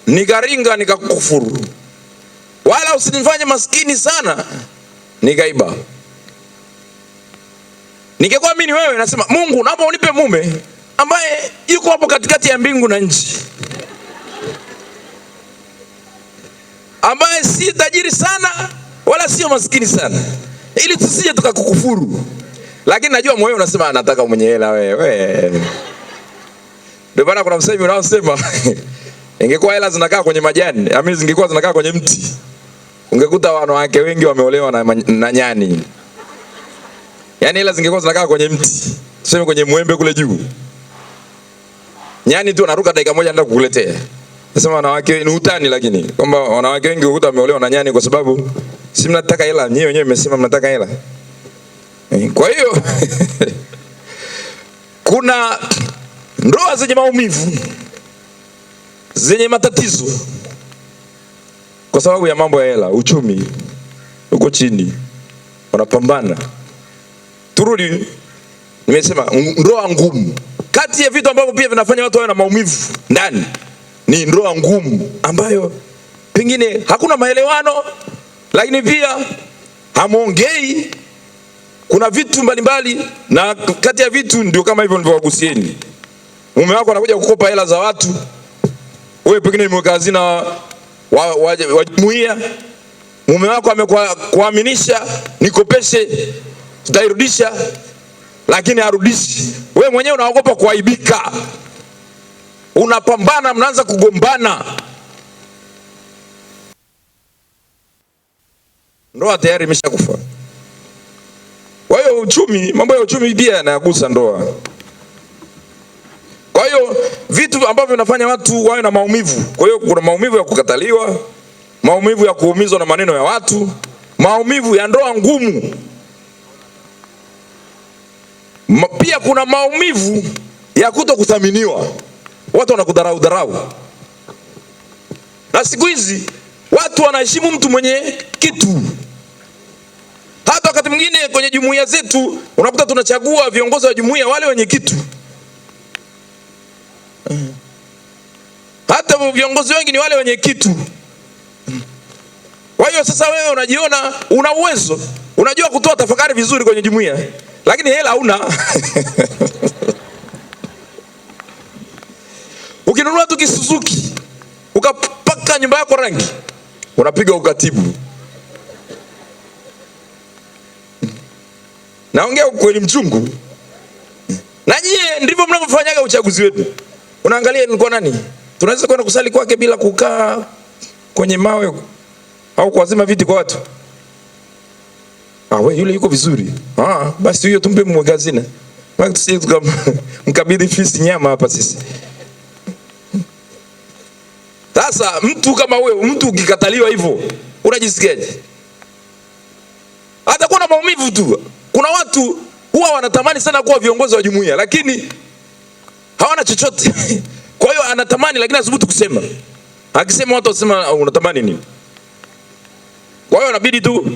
nikaringa nikakufuru, wala usinifanye maskini sana nikaiba. Ningekuwa mimi wewe, nasema Mungu, naomba unipe mume ambaye yuko hapo katikati ya mbingu na nchi, ambaye si tajiri sana wala sio maskini sana, ili tusije tukakukufuru. Lakini najua moyo unasema nataka mwenye hela wewe. Ndio maana kuna msemo unaosema ingekuwa hela zinakaa kwenye majani, amini zingekuwa zinakaa kwenye mti, ungekuta wanawake wengi wameolewa na nyani. Yaani hela zingekuwa zinakaa kwenye mti, tuseme kwenye mwembe kule juu, nyani tu anaruka dakika moja ndio kukuletea. Nasema wanawake ni utani, lakini kwamba wanawake wengi ukuta wameolewa na nyani kwa sababu si mnataka hela, nyewe wenyewe mmesema mnataka hela. Kwa hiyo kuna ndoa zenye maumivu, zenye matatizo kwa sababu ya mambo ya hela, uchumi uko chini, wanapambana. Turudi, nimesema ndoa ngumu. Kati ya vitu ambavyo pia vinafanya watu wawe na maumivu ndani ni ndoa ngumu, ambayo pengine hakuna maelewano, lakini pia hamuongei. Kuna vitu mbalimbali, na kati ya vitu ndio kama hivyo nilivyowagusieni. Mume wako anakuja kukopa hela za watu, wewe pengine umeweka hazina wa jumuiya, mume wako amekuaminisha nikopeshe tutairudisha, lakini harudishi. Wewe mwenyewe unaogopa kuaibika, unapambana, mnaanza kugombana, ndoa tayari imeshakufa. Kwa hiyo uchumi, mambo ya uchumi pia yanagusa ndoa. Kwa hiyo vitu ambavyo vinafanya watu wawe na maumivu. Kwa hiyo kuna maumivu ya kukataliwa, maumivu ya kuumizwa na maneno ya watu, maumivu ya ndoa ngumu. Pia kuna maumivu ya kutokuthaminiwa, watu wanakudharau dharau. Na siku hizi watu wanaheshimu mtu mwenye kitu. Hata wakati mwingine kwenye jumuiya zetu unakuta tunachagua viongozi wa jumuiya wale wenye kitu. Hata viongozi wengi ni wale wenye kitu. Kwa hiyo sasa wewe unajiona una uwezo, unajua kutoa tafakari vizuri kwenye jumuiya, lakini hela huna. Ukinunua tu Kisuzuki ukapaka nyumba yako rangi, unapiga ukatibu. Naongea ukweli mchungu. Na nyie ndivyo mnavyofanyaga uchaguzi wetu. Unaangalia nilikuwa nani? Tunaweza kwenda kusali kwake bila kukaa kwenye mawe au kuazima viti kwa watu. Wewe yule yuko vizuri. Basi huyo tumpe mwagazina. Maana tusije tukamkabidhi fisi nyama hapa sisi. Sasa mtu kama wewe, mtu ukikataliwa hivyo, unajisikiaje? Hata kuna maumivu tu. Kuna watu huwa wanatamani sana kuwa viongozi wa jumuiya, lakini hawana chochote. Kwa hiyo anatamani, lakini asubutu kusema. Akisema watu wasema unatamani nini? Kwa hiyo inabidi tu,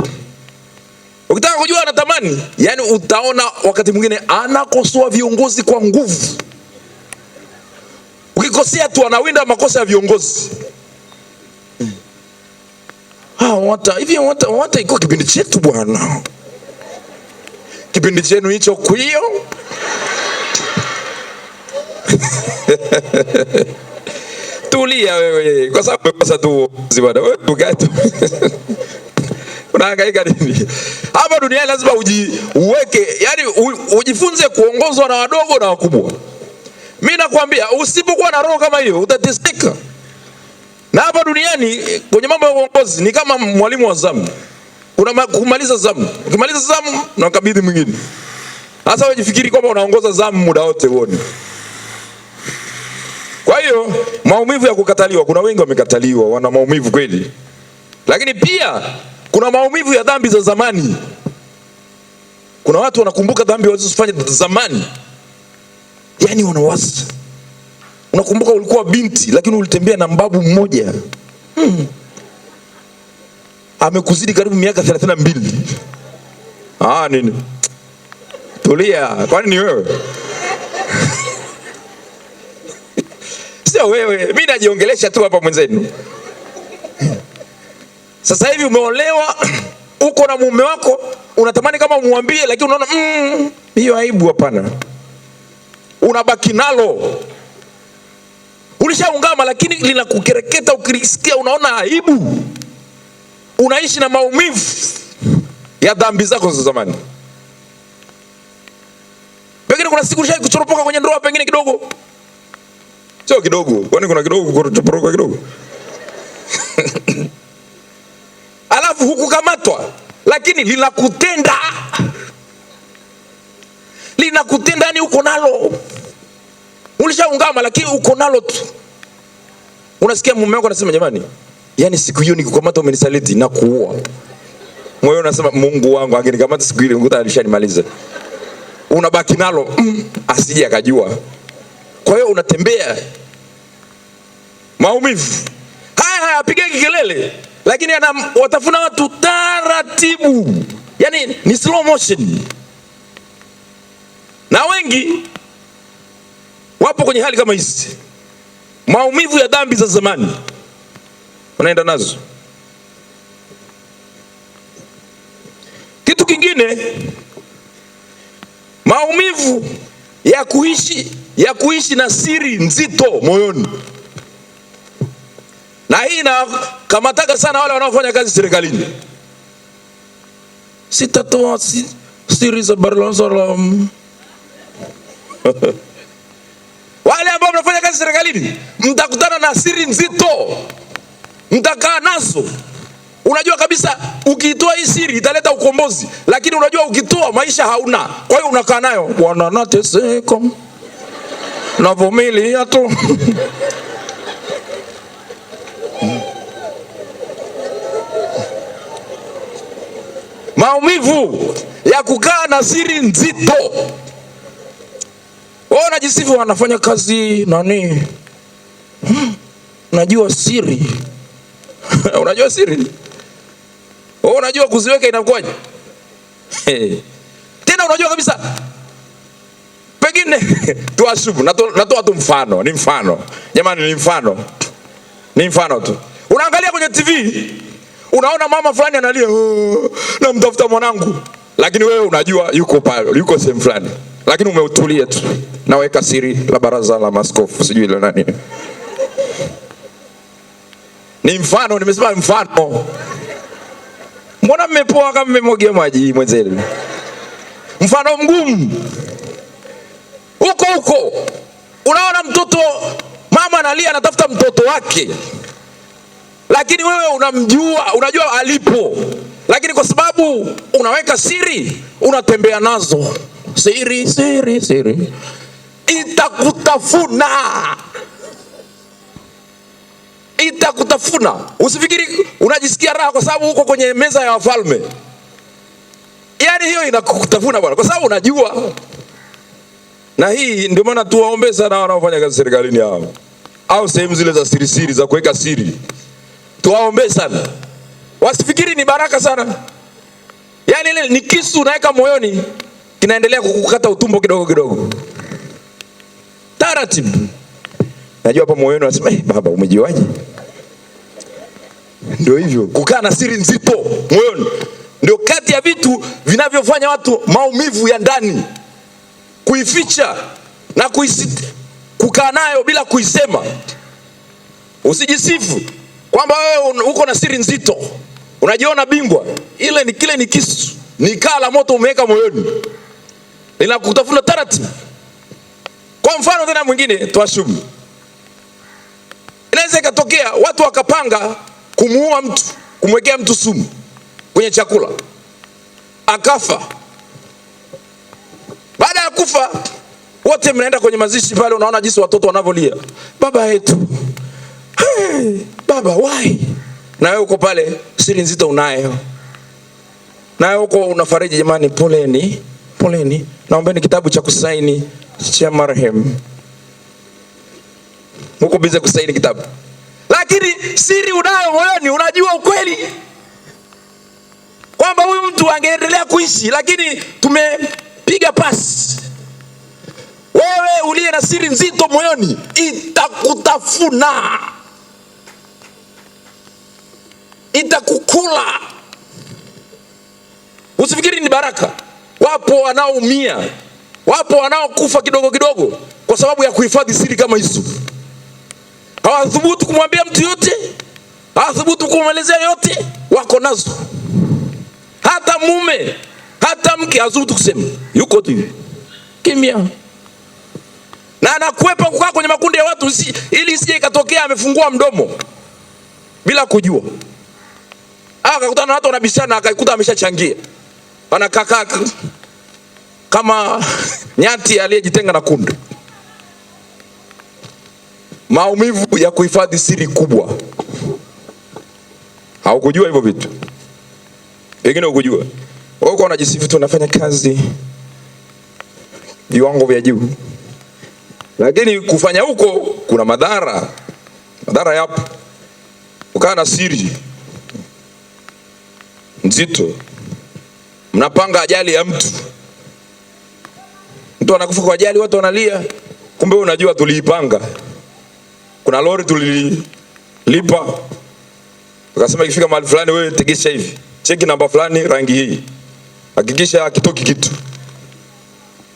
ukitaka kujua anatamani, yani utaona wakati mwingine anakosoa viongozi kwa nguvu. Ukikosea tu anawinda makosa ya viongozi. Wata iko kipindi chetu bwana. Kipindi chenu hicho kuio. Tulia wewe, kwa sababu umekosa tu bwana. Wewe tukae. Unahangaika nini? Hapa duniani lazima uweke, yani ujifunze kuongozwa na wadogo na wakubwa. Mimi nakwambia usipokuwa na roho kama hiyo utateseka. Na hapa duniani kwenye mambo ya uongozi ni kama mwalimu wa zamu. Kumaliza zamu. Ukimaliza zamu na ukabidhi mwingine. Sasa wewe jifikiri kwamba unaongoza zamu muda wote uone. Kwa hiyo maumivu ya kukataliwa, kuna wengi wamekataliwa, wana maumivu kweli. Lakini pia kuna maumivu ya dhambi za zamani. Kuna watu wanakumbuka dhambi walizofanya zamani. Yaani wanawaza. Unakumbuka ulikuwa binti lakini ulitembea na mbabu mmoja. Amekuzidi karibu miaka 32. Nini? Tulia, kwani ni wewe? sio wewe, mimi najiongelesha tu hapa mwenzenu. Sasa hivi umeolewa, uko na mume wako, unatamani kama umwambie, lakini unaona hiyo aibu. Hapana, unabaki nalo. Ulishaungama lakini linakukereketa, ukisikia unaona aibu. Unaishi na maumivu ya dhambi zako za zamani. Pengine kuna siku ulishawahi kuchoropoka kwenye ndoa, pengine kidogo. Sio kidogo, kwani kuna kidogo kuchoropoka kidogo? Alafu hukukamatwa, lakini linakutenda. Linakutenda, ni uko nalo. Ulishaungama lakini uko nalo tu. Unasikia mume wako anasema, jamani, yani siku hiyo nikukamata umenisaliti na kuua. Moyo unasema, Mungu wangu angenikamata siku ile nguta alishanimaliza. Unabaki nalo, asije akajua. Kwa hiyo unatembea maumivu. Haya apigeki kelele, lakini watafuna watu taratibu. Yani ni slow motion. Na wengi wapo kwenye hali kama hizi. Maumivu ya dhambi za zamani unaenda nazo. Kitu kingine, maumivu ya kuishi na siri nzito moyoni. Na hii inakamataga sana wale wanaofanya kazi serikalini. Sitatoa siri za Barcelona. Wale ambao mnafanya kazi serikalini, mtakutana na siri nzito, mtakaa nazo. Unajua kabisa ukitoa hii siri italeta ukombozi, lakini unajua ukitoa maisha hauna. Kwa hiyo unakaa nayo, Bwana nateseka, navumilia tu. Maumivu ya kukaa na siri nzito. Wao wanajisifu wanafanya kazi nani? Najua siri. Unajua siri? Wao unajua kuziweka inakuwaje? Tena unajua kabisa. Pengine tuashubu, natoa tu mfano, ni mfano. Jamani, ni mfano. Ni mfano tu. Unaangalia kwenye TV, unaona mama fulani analia, namtafuta mwanangu. Lakini wewe unajua yuko pale, yuko sehemu fulani. Lakini umeutulia tu. Naweka siri la baraza la maaskofu, sijui ile nani. Ni mfano, nimesema mfano. Mbona mmepoa kama mmemwagia maji mwenzenu? Mfano mgumu. Huko unaona mtoto, mama analia anatafuta mtoto wake. Lakini wewe unamjua, unajua alipo. Lakini kwa sababu unaweka siri, unatembea nazo. Siri. Itakutafuna. Itakutafuna. Usifikiri unajisikia raha kwa sababu uko kwenye meza ya wafalme. Yaani hiyo inakutafuna bwana, kwa sababu unajua. Na hii ndio maana tuwaombe sana wanaofanya kazi serikalini hao, au sehemu zile za siri za kuweka siri. Tuwaombe sana. Wasifikiri ni baraka sana. Yaani ile ni kisu unaweka moyoni, kinaendelea kukukata utumbo kidogo kidogo. Taratibu. Najua hapa moyoni unasema, baba umejiwaje? Ndio hivyo, kukaa na siri nzito moyoni ndio kati ya vitu vinavyofanya watu maumivu ya ndani kuificha na kukaa nayo bila kuisema. Usijisifu kwamba wewe uko na siri nzito, unajiona bingwa. Kile ni kisu, ni kaa la moto umeweka moyoni, linakutafuna taratibu. Kwa mfano tena mwingine, tuashumu, inaweza ikatokea watu wakapanga kumuua mtu, kumwekea mtu sumu kwenye chakula, akafa. Baada ya kufa, wote mnaenda kwenye mazishi pale, unaona jinsi watoto wanavyolia, baba yetu, baba why? Na wewe uko pale, siri nzito unayo. Na wewe uko unafariji, jamani, poleni, naombeni kitabu cha kusaini cha marehemu. Uko bize kusaini kitabu, lakini siri unayo moyoni. Unajua ukweli kwamba huyu mtu angeendelea kuishi, lakini tumepiga pasi. Wewe uliye na siri nzito moyoni, itakutafuna, itakukula. Usifikiri ni baraka. Wapo wanaoumia, wapo wanaokufa kidogo kidogo kwa sababu ya kuhifadhi siri kama hizo. Hawathubutu kumwambia mtu yote, hawathubutu kumwelezea yote wako nazo. Hata mume, hata mke hathubutu kusema, yuko tu kimya. Na anakwepa kukaa kwenye makundi ya watu ili isije ikatokea amefungua mdomo bila kujua. Akakutana na watu wanabishana, akaikuta ameshachangia. Anakaa kama nyati aliyejitenga na kundi. Maumivu ya kuhifadhi siri kubwa. Haukujua hivyo vitu. Wengine hukujua. Wewe uko unajisifu tu unafanya kazi viwango vya juu. Lakini kufanya huko kuna madhara. Madhara yapo. Ukaa na siri nzito. Mnapanga ajali ya mtu. Mtu anakufa kwa ajali, watu wanalia. Kumbe unajua tuliipanga. Kuna lori tulilipa. Ukasema ikifika mahali fulani wewe tegesha hivi. Cheki namba fulani rangi hii. Hakikisha kitoki kitu.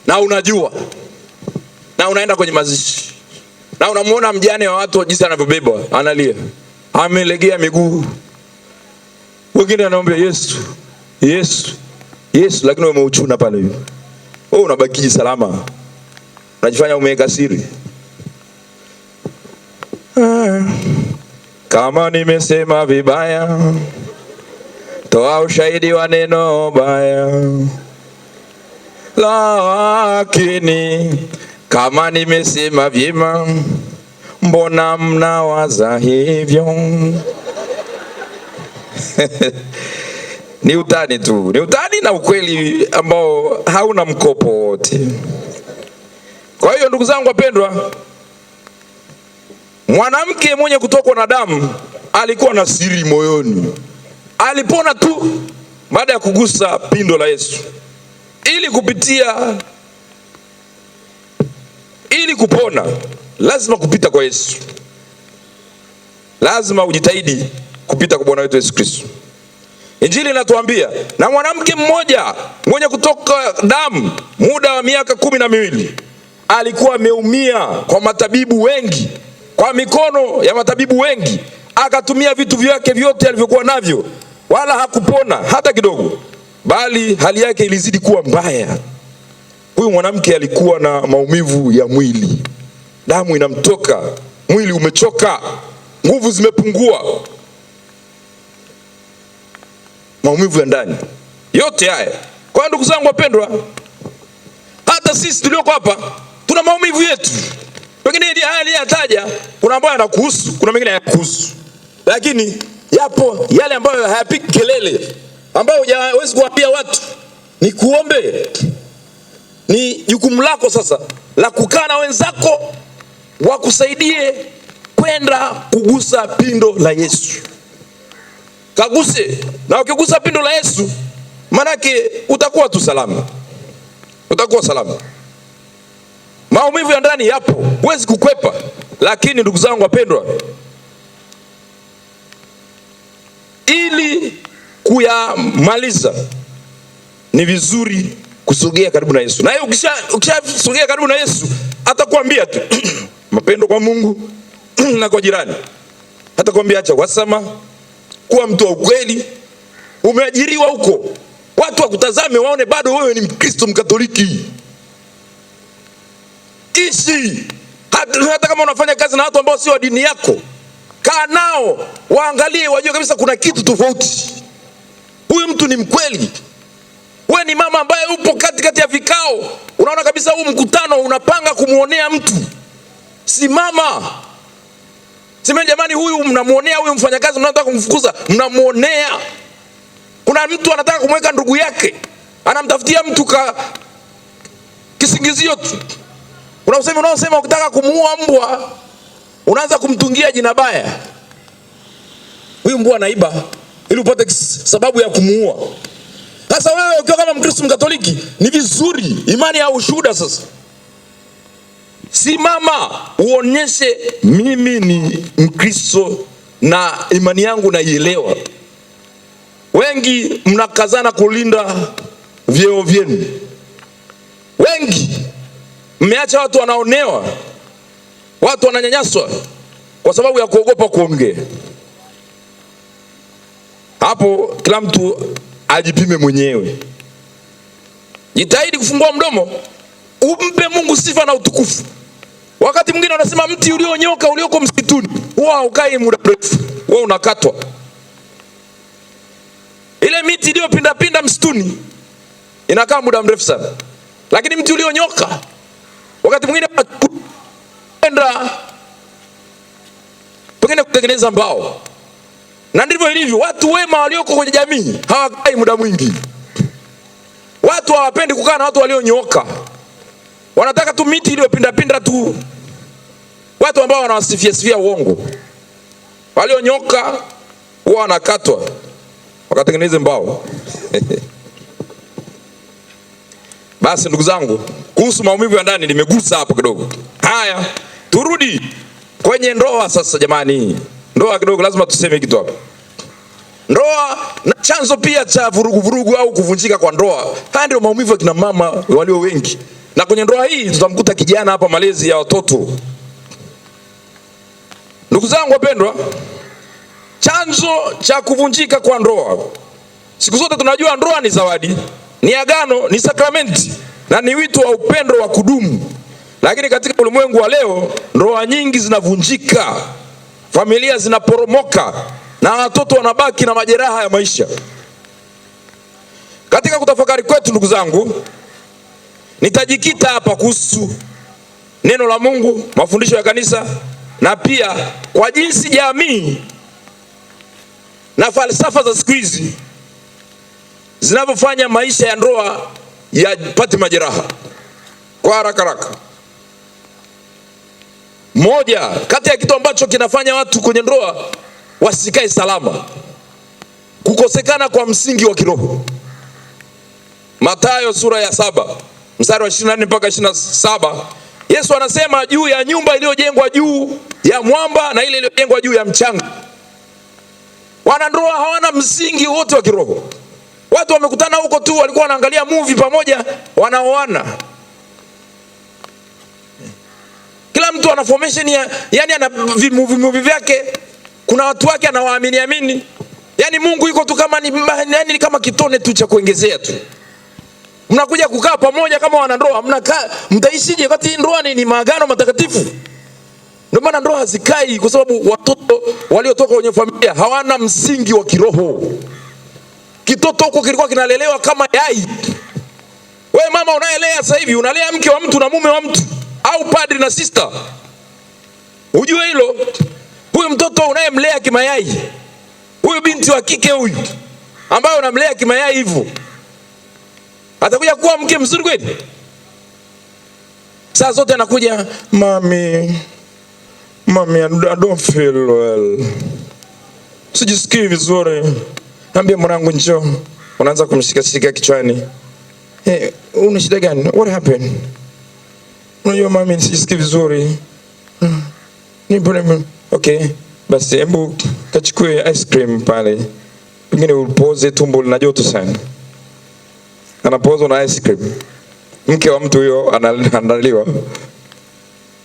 Na unajua. Na unaenda kwenye mazishi. Na unamuona mjane wa watu jinsi anavyobebwa, analia. Amelegea miguu. Wengine anaomba Yesu. Yesu. Yesu, lakini wewe umeuchuna pale hivi. Wewe unabaki salama. Unajifanya umeweka siri. Kama nimesema vibaya, toa ushahidi wa neno baya. Lakini kama nimesema vyema, mbona mnawaza hivyo? Ni utani tu. Ni utani na ukweli ambao hauna mkopo wote. Kwa hiyo ndugu zangu wapendwa, mwanamke mwenye kutokwa na damu alikuwa na siri moyoni. Alipona tu baada ya kugusa pindo la Yesu. Ili kupona lazima kupita kwa Yesu. Lazima ujitahidi kupita kwa Bwana wetu Yesu Kristo. Injili inatuambia na mwanamke mmoja mwenye kutoka damu muda wa miaka 12 alikuwa ameumia kwa matabibu wengi, kwa mikono ya matabibu wengi, akatumia vitu vyake vyote alivyokuwa navyo, wala hakupona hata kidogo, bali hali yake ilizidi kuwa mbaya. Huyu mwanamke alikuwa na maumivu ya mwili, damu inamtoka, mwili umechoka, nguvu zimepungua, maumivu ya ndani. Yote haya. Kwa ndugu zangu wapendwa, hata sisi tulioko hapa tuna maumivu yetu. Pengine haya aliyataja kuna ambayo yanakuhusu, kuna mengine hayakuhusu. Lakini yapo yale ambayo hayapiki kelele, ambayo hujawezi kuambia watu. Ni kuombe. Ni jukumu lako sasa la kukaa na wenzako wakusaidie kwenda kugusa pindo la Yesu. Kaguse. Na ukigusa pindo la Yesu, manake utakuwa tu salama. Utakuwa salama. Maumivu ya ndani yapo, huwezi kukwepa. Lakini ndugu zangu wapendwa, ili kuyamaliza ni vizuri kusogea karibu na Yesu. Na yeye ukishasogea karibu na Yesu, atakwambia tu mapendo kwa Mungu na kwa jirani. Atakwambia acha wasama, kuwa mtu wa ukweli. Umeajiriwa huko, watu wakutazame waone bado wewe ni Mkristo Mkatoliki. Ishi hata kama unafanya kazi na watu ambao sio wa dini yako, kaa nao, waangalie, wajue kabisa kuna kitu tofauti. Huyu mtu ni mkweli. Wewe ni mama ambaye upo katikati ya vikao, unaona kabisa huu mkutano unapanga kumuonea mtu. Simama. Sema jamani, huyu mnamuonea, huyu mfanyakazi mnataka kumfukuza, mnamuonea. Kuna mtu anataka kumweka ndugu yake, anamtafutia mtu kisingizio tu. Unaosema ukitaka kumuua mbwa, unaanza kumtungia jina baya. Huyu mbwa anaiba ili upate sababu ya kumuua. Sasa wewe ukiwa kama Mkristo Mkatoliki, ni vizuri imani ya ushuhuda sasa. Simama uonyeshe mimi ni Mkristo na imani yangu naielewa. Wengi mnakazana kulinda vyeo vyenu. Wengi mmeacha watu wanaonewa, watu wananyanyaswa kwa sababu ya kuogopa kuongea. Hapo kila mtu ajipime mwenyewe. Jitahidi kufungua mdomo, umpe Mungu sifa na utukufu. Wakati mwingine wanasema mti ulionyoka ulioko msituni huwa ukai muda mrefu, wewe unakatwa. Ile miti iliyopinda pinda msituni inakaa muda mrefu sana. Lakini mti ulionyoka wakati mwingine kwenda pengine kutengeneza mbao. Na ndivyo ilivyo watu wema walioko kwenye jamii, hawakai muda mwingi. Watu hawapendi kukaa na watu walionyooka. Wanataka tu miti iliyopinda pinda tu. Watu ambao wanawasifia uongo. Walionyooka huwa wanakatwa wakatengeneze mbao. Basi ndugu zangu, kuhusu maumivu ya ndani nimegusa hapo kidogo. Haya, turudi kwenye ndoa sasa jamani. Ndoa kidogo lazima tuseme kitu hapa. Ndoa na chanzo pia cha vurugu au kuvunjika kwa ndoa. Haya ndio maumivu ya kina mama walio wengi. Na kwenye ndoa hii tutamkuta kijana hapa, malezi ya watoto. Ndugu zangu wapendwa, chanzo cha kuvunjika kwa ndoa. Siku zote tunajua ndoa ni zawadi, ni agano, ni sakramenti na ni wito wa upendo wa kudumu. Lakini katika ulimwengu wa leo, ndoa nyingi zinavunjika, familia zinaporomoka na watoto wanabaki na majeraha ya maisha. Katika kutafakari kwetu ndugu zangu, nitajikita hapa kuhusu neno la Mungu, mafundisho ya kanisa na pia kwa jinsi jamii na falsafa za siku hizi zinavyofanya maisha ya ndoa yapate majeraha. Kwa haraka. Moja kati ya kitu ambacho kinafanya watu kwenye ndoa wasikae salama, kukosekana kwa msingi wa kiroho. Mathayo sura ya 7 mstari wa 24 mpaka 27, Yesu anasema juu ya nyumba iliyojengwa juu ya mwamba na ile iliyojengwa juu ya mchanga. Wanandoa hawana msingi wote wa kiroho. Watu wamekutana huko tu, walikuwa wanaangalia movie pamoja, wanaoana. Kila mtu ana formation yani ana movie vyake. Kuna watu wake anawaamini. Yani Mungu yuko tu kama ni kama kitone tu cha kuongezea tu. Mnakuja kukaa pamoja kama wanandoa, mtaishije wakati ndoa ni maagano matakatifu? Ndio maana ndoa hazikai, kwa sababu watoto waliotoka kwenye familia hawana msingi wa kiroho. Kitoto huko kilikuwa kinalelewa kama yai. Wewe mama unayelea sasa hivi unalea mke wa mtu na mume wa mtu, au padri na sister. Ujue hilo. Huyu mtoto unayemlea kimayai, huyu binti wa kike huyu ambaye unamlea kimayai hivyo, atakuja kuwa mke mzuri kweli? Saa zote anakuja, mami I don't feel well, sijisikii vizuri. Naambia mwanangu njoo, unaanza kumshika kichwani. Una shida gani? What happened? Unajua mami sijisikii vizuri. Okay, basi hebu kachukue ice cream pale. Pengine upoze tumbo lina joto sana. Anapozwa na ice cream. Mke wa mtu huyo anaandaliwa.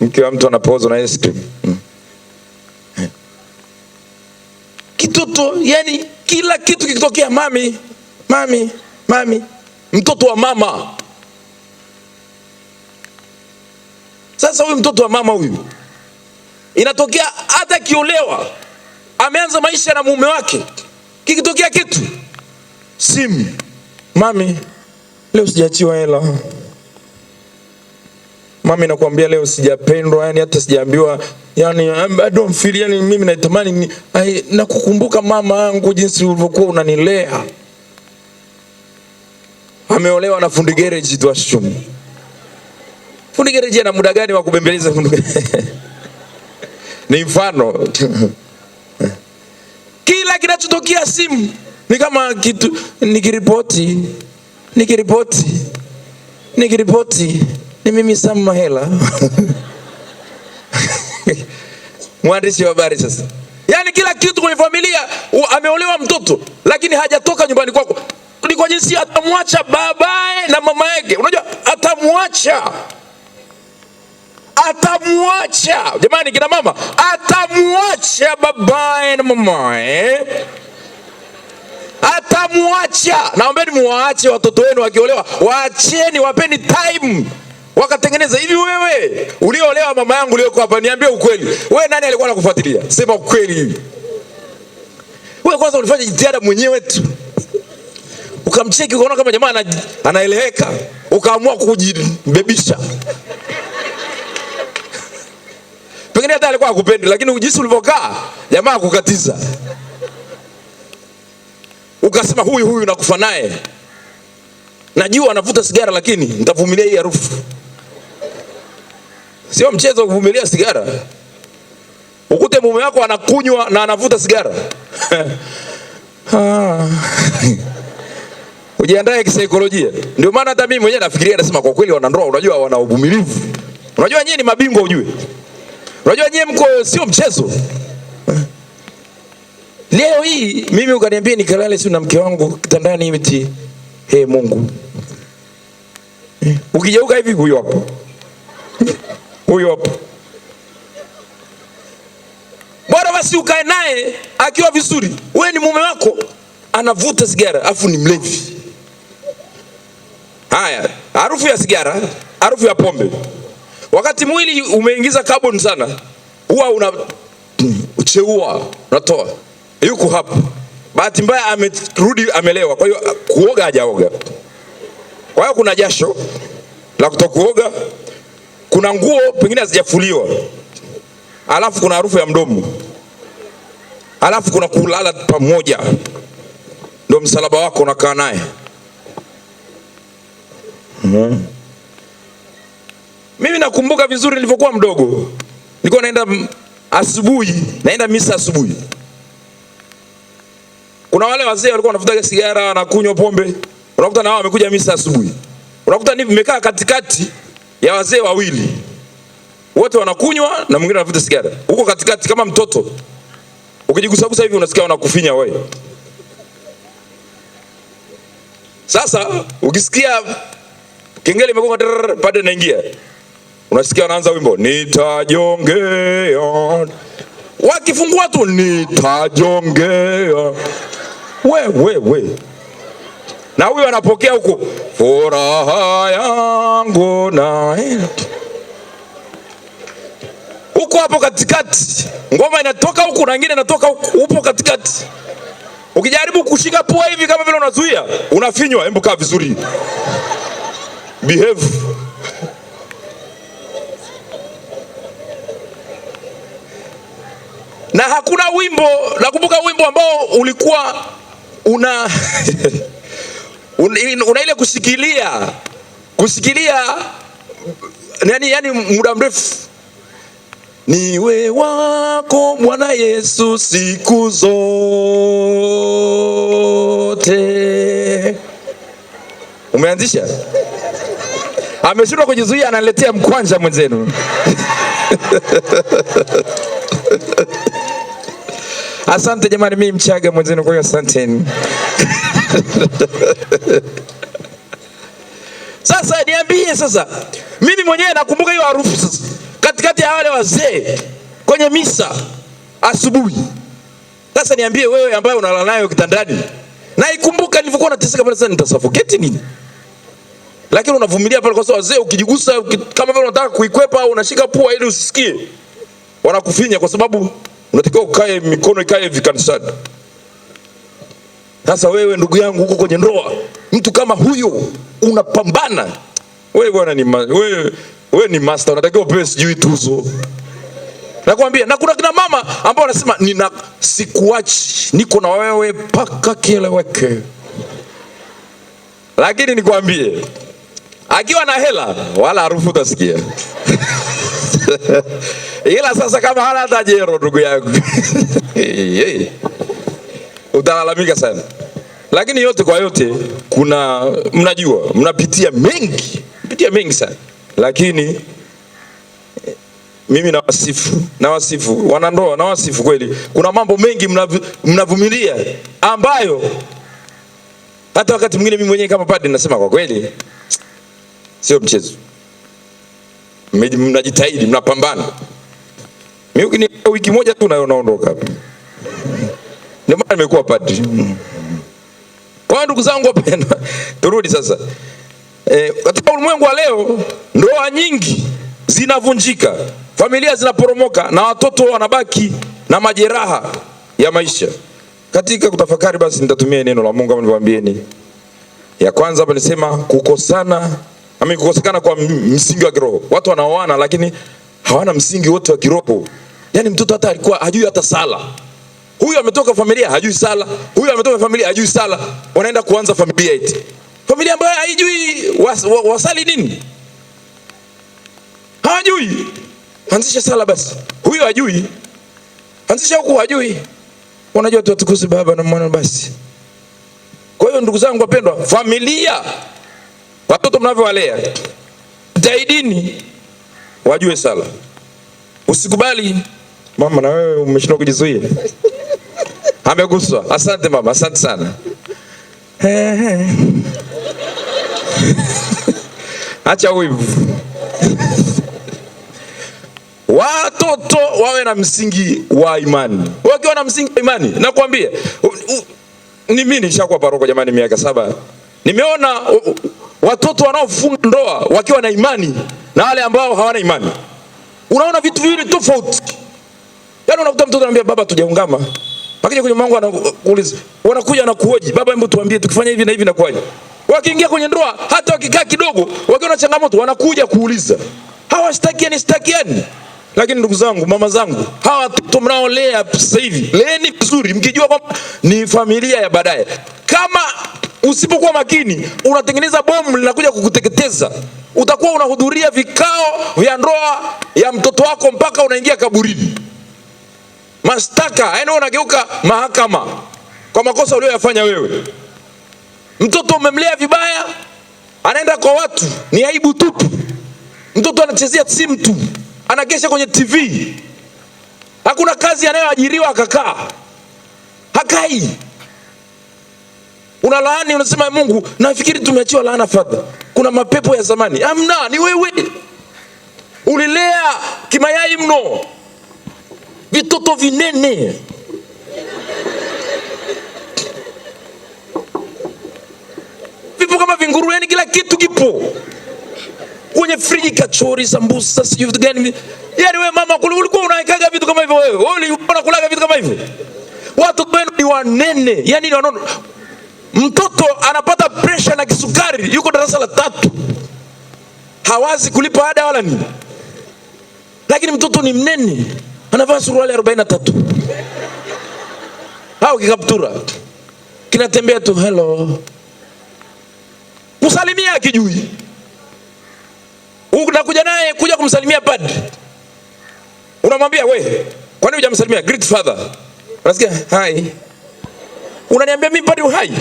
Mke wa mtu anapozwa na ice cream. Kitoto, yani kila kitu kikitokea mami. Mtoto wa mama. Sasa huyu mtoto wa mama huyu, inatokea hata kiolewa, ameanza maisha na mume wake, kikitokea kitu, simu, mami leo sijaachiwa hela. Mami nakwambia leo sijapendwa, yani hata sijaambiwa, yani I don't feel, yani mimi natamani nakukumbuka mama yangu jinsi ulivyokuwa unanilea. Ameolewa na fundi garage tu ashumu. Fundi garage ana muda gani wa kubembeleza fundi garage? Ni mfano. Kila kinachotokea simu ni kama kitu, nikiripoti ni mimi Sam Mahela. Mwandishi wa habari sasa. Yaani kila kitu kwenye familia, ameolewa mtoto lakini hajatoka nyumbani kwako. Ni kwa jinsi atamwacha babaye na mama yake. Unajua atamwacha. Jamani kina mama, atamwacha babaye na mamaye. Atamwacha. Naombeni muwaache watoto wenu wakiolewa. Waacheni, wapeni time wakatengeneza. Hivi wewe uliolewa, mama yangu ulioko hapa, niambie ukweli. Wewe nani alikuwa anakufuatilia? Sema ukweli hivi. Wewe kwanza ulifanya jitihada mwenyewe tu. Ukamcheki ukaona kama jamaa anaeleweka, ukaamua kujibebisha. Pengine hata alikuwa hakupendi, lakini jinsi ulivyokaa jamaa akukatiza. Ukasema huyu nakufa naye. Najua anavuta sigara lakini nitavumilia hii harufu. Sio mchezo kuvumilia sigara. Ukute mume wako anakunywa na anavuta sigara. Ujiandae kisaikolojia. Ndio maana hata mimi mwenyewe nafikiria, nasema kwa kweli wanandoa unajua wana uvumilivu. Unajua nyinyi ni mabingwa ujue. Unajua nyinyi mko sio mchezo. Leo hii mimi ukaniambia nikalale si na mke wangu kitandani hivi Mungu. Ukijeuka hivi huyo hapo. Bora basi ukae naye akiwa vizuri. Wewe ni mume wako anavuta sigara afu ni mlevi. Haya, harufu ya sigara, harufu ya pombe. Wakati mwili umeingiza carbon sana, huwa ucheua, unatoa. Yuko hapo. Bahati mbaya amerudi amelewa. Kwa hiyo kuoga hajaoga. Kwa hiyo kuna jasho la kutokuoga. Kuna nguo pengine hazijafuliwa. Alafu kuna harufu ya mdomo. Alafu kuna kulala pamoja. Ndio msalaba wako unakaa naye. Mimi nakumbuka vizuri nilipokuwa mdogo. Nilikuwa naenda misa asubuhi. Kuna wale wazee walikuwa wanavuta sigara, wanakunywa pombe. Unakuta na wao wamekuja misa asubuhi. Unakuta nimekaa katikati ya wazee wawili. Wote wanakunywa na mwingine anavuta sigara. Huko katikati kama mtoto. Ukijigusagusa hivi unasikia wanakufinya wewe. Sasa ukisikia kengele imegonga pade naingia. Unasikia wanaanza wimbo nitajongea. Wakifungua tu nitajongea. We. Na huyu anapokea huko furaha yangu na huko hapo katikati. Ngoma inatoka huko na nyingine inatoka huko, upo katikati. Ukijaribu kushika pua hivi kama vile unazuia, unafinywa. Hebu kaa vizuri. Behave. Na hakuna wimbo, nakumbuka wimbo ambao ulikuwa una ile kushikilia yani muda mrefu. Niwe wako Bwana Yesu siku zote. Umeanzisha? Ameshindwa kujizuia, analetea mkwanja mwenzenu. Asante jamani, mimi Mchaga mwenzenu, kwa hiyo asanteni. Sasa niambie sasa, mimi mwenyewe nakumbuka hiyo harufu sasa. Katikati ya wale wazee kwenye misa asubuhi. Sasa niambie wewe ambaye unalala nayo kitandani. Na ikumbuka nilivyokuwa nateseka pale, sasa nitasufocate nini? Lakini unavumilia pale kwa sababu wazee ukijigusa kama vile unataka kuikwepa au unashika pua ili usisikie. Wanakufinya kwa sababu unatakiwa ukae mikono ikae hivi kanisani. Sasa wewe ndugu yangu huko kwenye ndoa, mtu kama huyo unapambana. Wewe bwana wewe ni master, unatakiwa upewe sijui tuzo. Nakwambia, na kuna kina mama ambao wanasema sikuachi, niko na wewe paka kieleweke. Lakini nikwambie, akiwa na hela wala harufu utasikia. Ila sasa kama hana hata jero ndugu yangu, utalalamika sana. Lakini yote kwa yote mnapitia mengi sana. Lakini mimi nawasifu wanandoa, nawasifu kweli. Kuna mambo mengi mnavumilia ambayo hata wakati mwingine mimi mwenyewe kama padri nasema kwa kweli sio mchezo. Mnajitahidi, mnapambana. Mimi wiki moja tu naondoka hapa. Ndio maana nimekuwa padri. Kwa ndugu zangu wapendwa, turudi sasa. Katika ulimwengu wa leo ndoa nyingi zinavunjika, familia zinaporomoka na watoto wanabaki na majeraha ya maisha. Katika kutafakari basi nitatumia neno la Mungu kama nilivyowaambieni. Ya kwanza hapa nisema kukosekana kwa msingi wa kiroho. Watu wanaoana lakini hawana msingi wote wa kiroho. Yaani mtoto hata alikuwa hajui hata sala. Huyu ametoka familia hajui sala, huyu ametoka familia hajui sala, wanaenda kuanza familia eti. Familia ambayo haijui wasali nini? Hajui. Anzisha sala basi. Huyu hajui. Anzisha huku hajui. Unajua tutukuse Baba na Mwana basi. Kwa hiyo ndugu zangu wapendwa, familia, watoto mnavyowalea, jitahidini wajue sala. Usikubali mama na wewe umeshindwa kujizuia. Ameguswa. Asante mama, asante sana. Acha wivu. Watoto wawe na msingi wa imani. Wakiwa na msingi wa imani, nakwambia, mimi nishakuwa paroko jamani miaka 7. Nimeona watoto wanaofunga ndoa wakiwa na imani na wale ambao hawana imani. Unaona vitu viwili tofauti. Yaani unakuta mtoto anambia baba tujaungama. Akija kwenye mwangu anakuuliza, wanakuja na kuhoji, baba hebu tuambie tukifanya hivi na hivi na kwaje. Wakiingia kwenye ndoa hata wakikaa kidogo, wakiona changamoto wanakuja kuuliza. Hawashtakiani. Lakini ndugu zangu, mama zangu, hawa watoto mnaolea sasa hivi, leeni vizuri mkijua kwamba ni familia ya baadaye. Kama usipokuwa makini, unatengeneza bomu linakuja kukuteketeza. Utakuwa unahudhuria vikao vya ndoa ya mtoto wako mpaka unaingia kaburini. Mashtaka, yaani unageuka mahakama kwa makosa uliyofanya wewe. Mtoto umemlea vibaya, anaenda kwa watu, ni aibu tupu. Mtoto anachezea simu tu, anagesha kwenye TV. Hakuna kazi anayoajiriwa akakaa. Hakai. Unalaani, unasema Mungu, nafikiri tumeachiwa laana Father. Kuna mapepo ya zamani. Amna, ni wewe. Ulilea kimayai mno. Vitoto vinene. Vipo kama vinguru, yani kila kitu kipo. Kwenye friji kachori, sambusa, sijui vitu gani. Yaani wewe mama ulikuwa unaikaga vitu kama hivyo wewe. Wewe ulikuwa unakulaga vitu kama hivyo. Watoto wenu ni wanene, yani ni wanono. Mtoto anapata pressure na kisukari, yuko darasa la 3. Hawazi kulipa ada wala nini. Lakini mtoto ni mnene. Anavaa suruali 43. Au kikaptura. Kinatembea tu hello. Kusalimia akijui. Unakuja naye kuja kumsalimia padri. Unamwambia we, kwani hujamsalimia? Great father. Unasikia? Hi. Unaniambia mimi padri hai?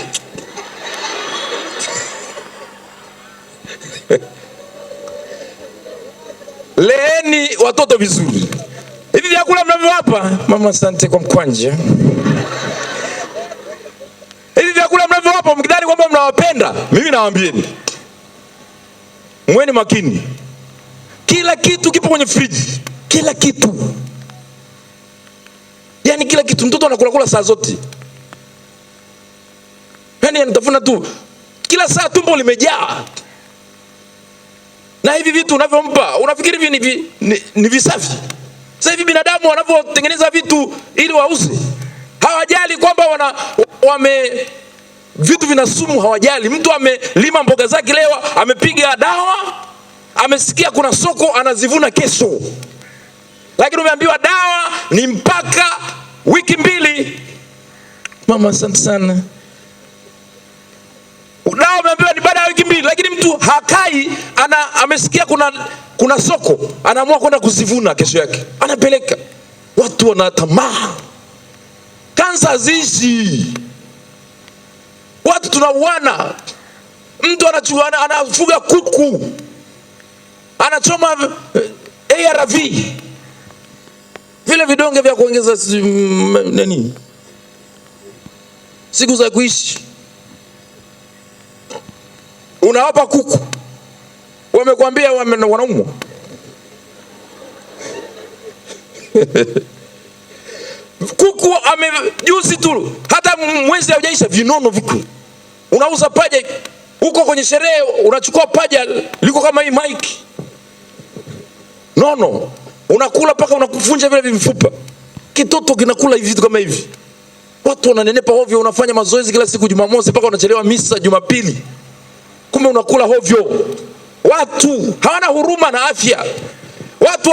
Leeni watoto vizuri. Hivi vyakula mnavyowapa, mama asante kwa mkwanja. Hivi vyakula mnavyowapa mkidhani kwamba mnawapenda, mimi nawaambieni, mweni makini. Kila kitu kipo kwenye friji. Kila kitu. Yaani kila kitu, mtoto anakula saa zote. Yaani anatafuna tu. Kila saa tumbo limejaa. Na hivi vitu unavyompa, unafikiri hivi ni visafi? Sasa hivi binadamu wanavyotengeneza vitu ili wauze, hawajali kwamba vitu vina sumu, hawajali. Mtu amelima mboga zake leo, amepiga dawa, amesikia kuna soko, anazivuna kesho. Lakini umeambiwa dawa ni mpaka wiki 2. Mama asante sana. Dawa umeambiwa ni baada ya wiki 2, lakini mtu hakai, amesikia kuna soko, anaamua kwenda kuzivuna kesho yake. Anapeleka. Watu wana tamaa. Kansa zishi. Watu tunauana. Mtu anafuga kuku, anachoma ARV, vile vidonge vya kuongeza nini siku za kuishi. Unawapa kuku, wamekwambia wanaumwa. Kuku juzi tu, hata mwezi haujaisha, vinono viko. Unauza paja huko kwenye sherehe, unachukua paja liko kama hii mic nono, unakula paka unakufunja vile vifupa. Kitoto kinakula hivi vitu kama hivi. Watu wananenepa hovyo. Unafanya mazoezi kila siku Jumamosi paka unachelewa misa Jumapili, kumbe unakula hovyo. Watu hawana huruma na afya. Watu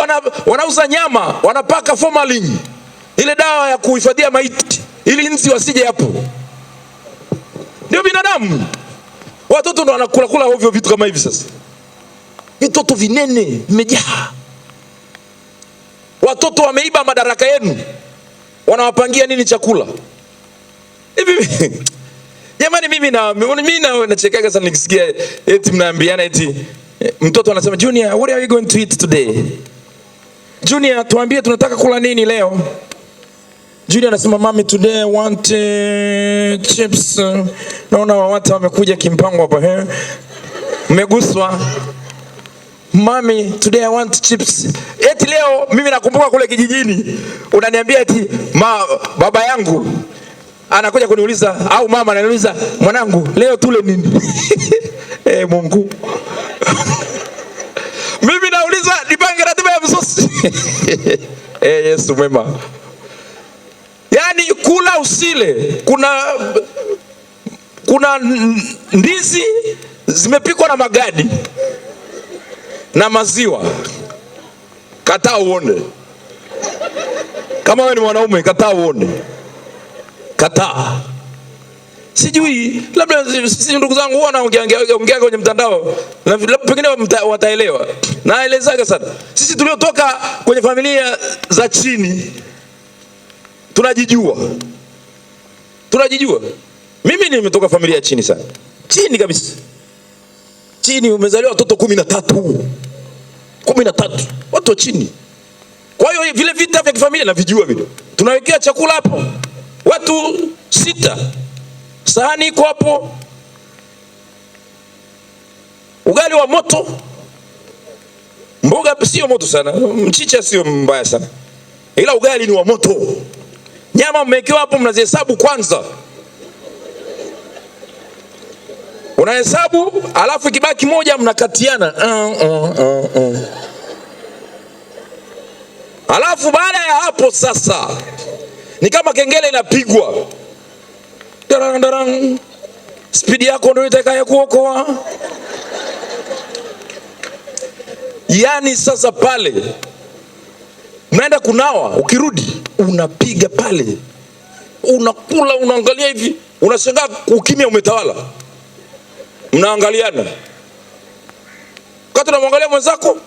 wanauza nyama, wanapaka formalin, ile dawa ya kuhifadhia maiti ili nzi wasije hapo. Ndio binadamu. Watoto ndo wanakula hovyo vitu kama hivi. Sasa vitoto vinene vimejaa. Watoto wameiba madaraka yenu, wanawapangia nini chakula hivi? Jamani, mimi nachekaga sana nikisikia eti mnaambiana eti mtoto anasema, Junior, what are you going to eat today? Junior, tuambie tunataka kula nini leo? Junior anasema, Mami, today I want chips. Naona watu wamekuja kimpango hapa. Mmeguswa? Mami, today I want chips. Eti leo mimi nakumbuka kule kijijini unaniambia eti baba yangu anakuja kuniuliza au mama ananiuliza, mwanangu leo tule nini? Mungu. Mimi nauliza nipange ratiba ya msosi. Yesu mwema. Yaani kula usile. Kuna ndizi zimepikwa na magadi na maziwa. Kataa uone. Kama wewe ni mwanaume, kataa uone. Kataa. Sijui, labda sisi ndugu zangu huwa naongea kwenye mtandao, pengine wataelewa. Naelezaga sana. Sisi tuliotoka kwenye familia za chini tunajijua. Mimi nimetoka familia ya chini sana. Chini kabisa. Chini, umezaliwa watoto 13. Watu wa chini. Kwa hiyo vile vita vya kifamilia navijua vile. Tunawekea chakula hapo, watu 6. Sahani iko hapo. Ugali wa moto. Mboga sio moto sana. Mchicha sio mbaya sana. Ila ugali ni wa moto. Nyama mmewekewa hapo, mnazihesabu kwanza. Unahesabu, alafu ikibaki moja mnakatiana. Alafu baada ya hapo sasa ni kama kengele inapigwa. Darang. Speed yako ndio itakayo kuokoa. Yaani sasa pale mnaenda kunawa, ukirudi unapiga pale. Unakula, unaangalia hivi, unashangaa ukimya umetawala. Mnaangaliana. Wakati unamwangalia mwenzako,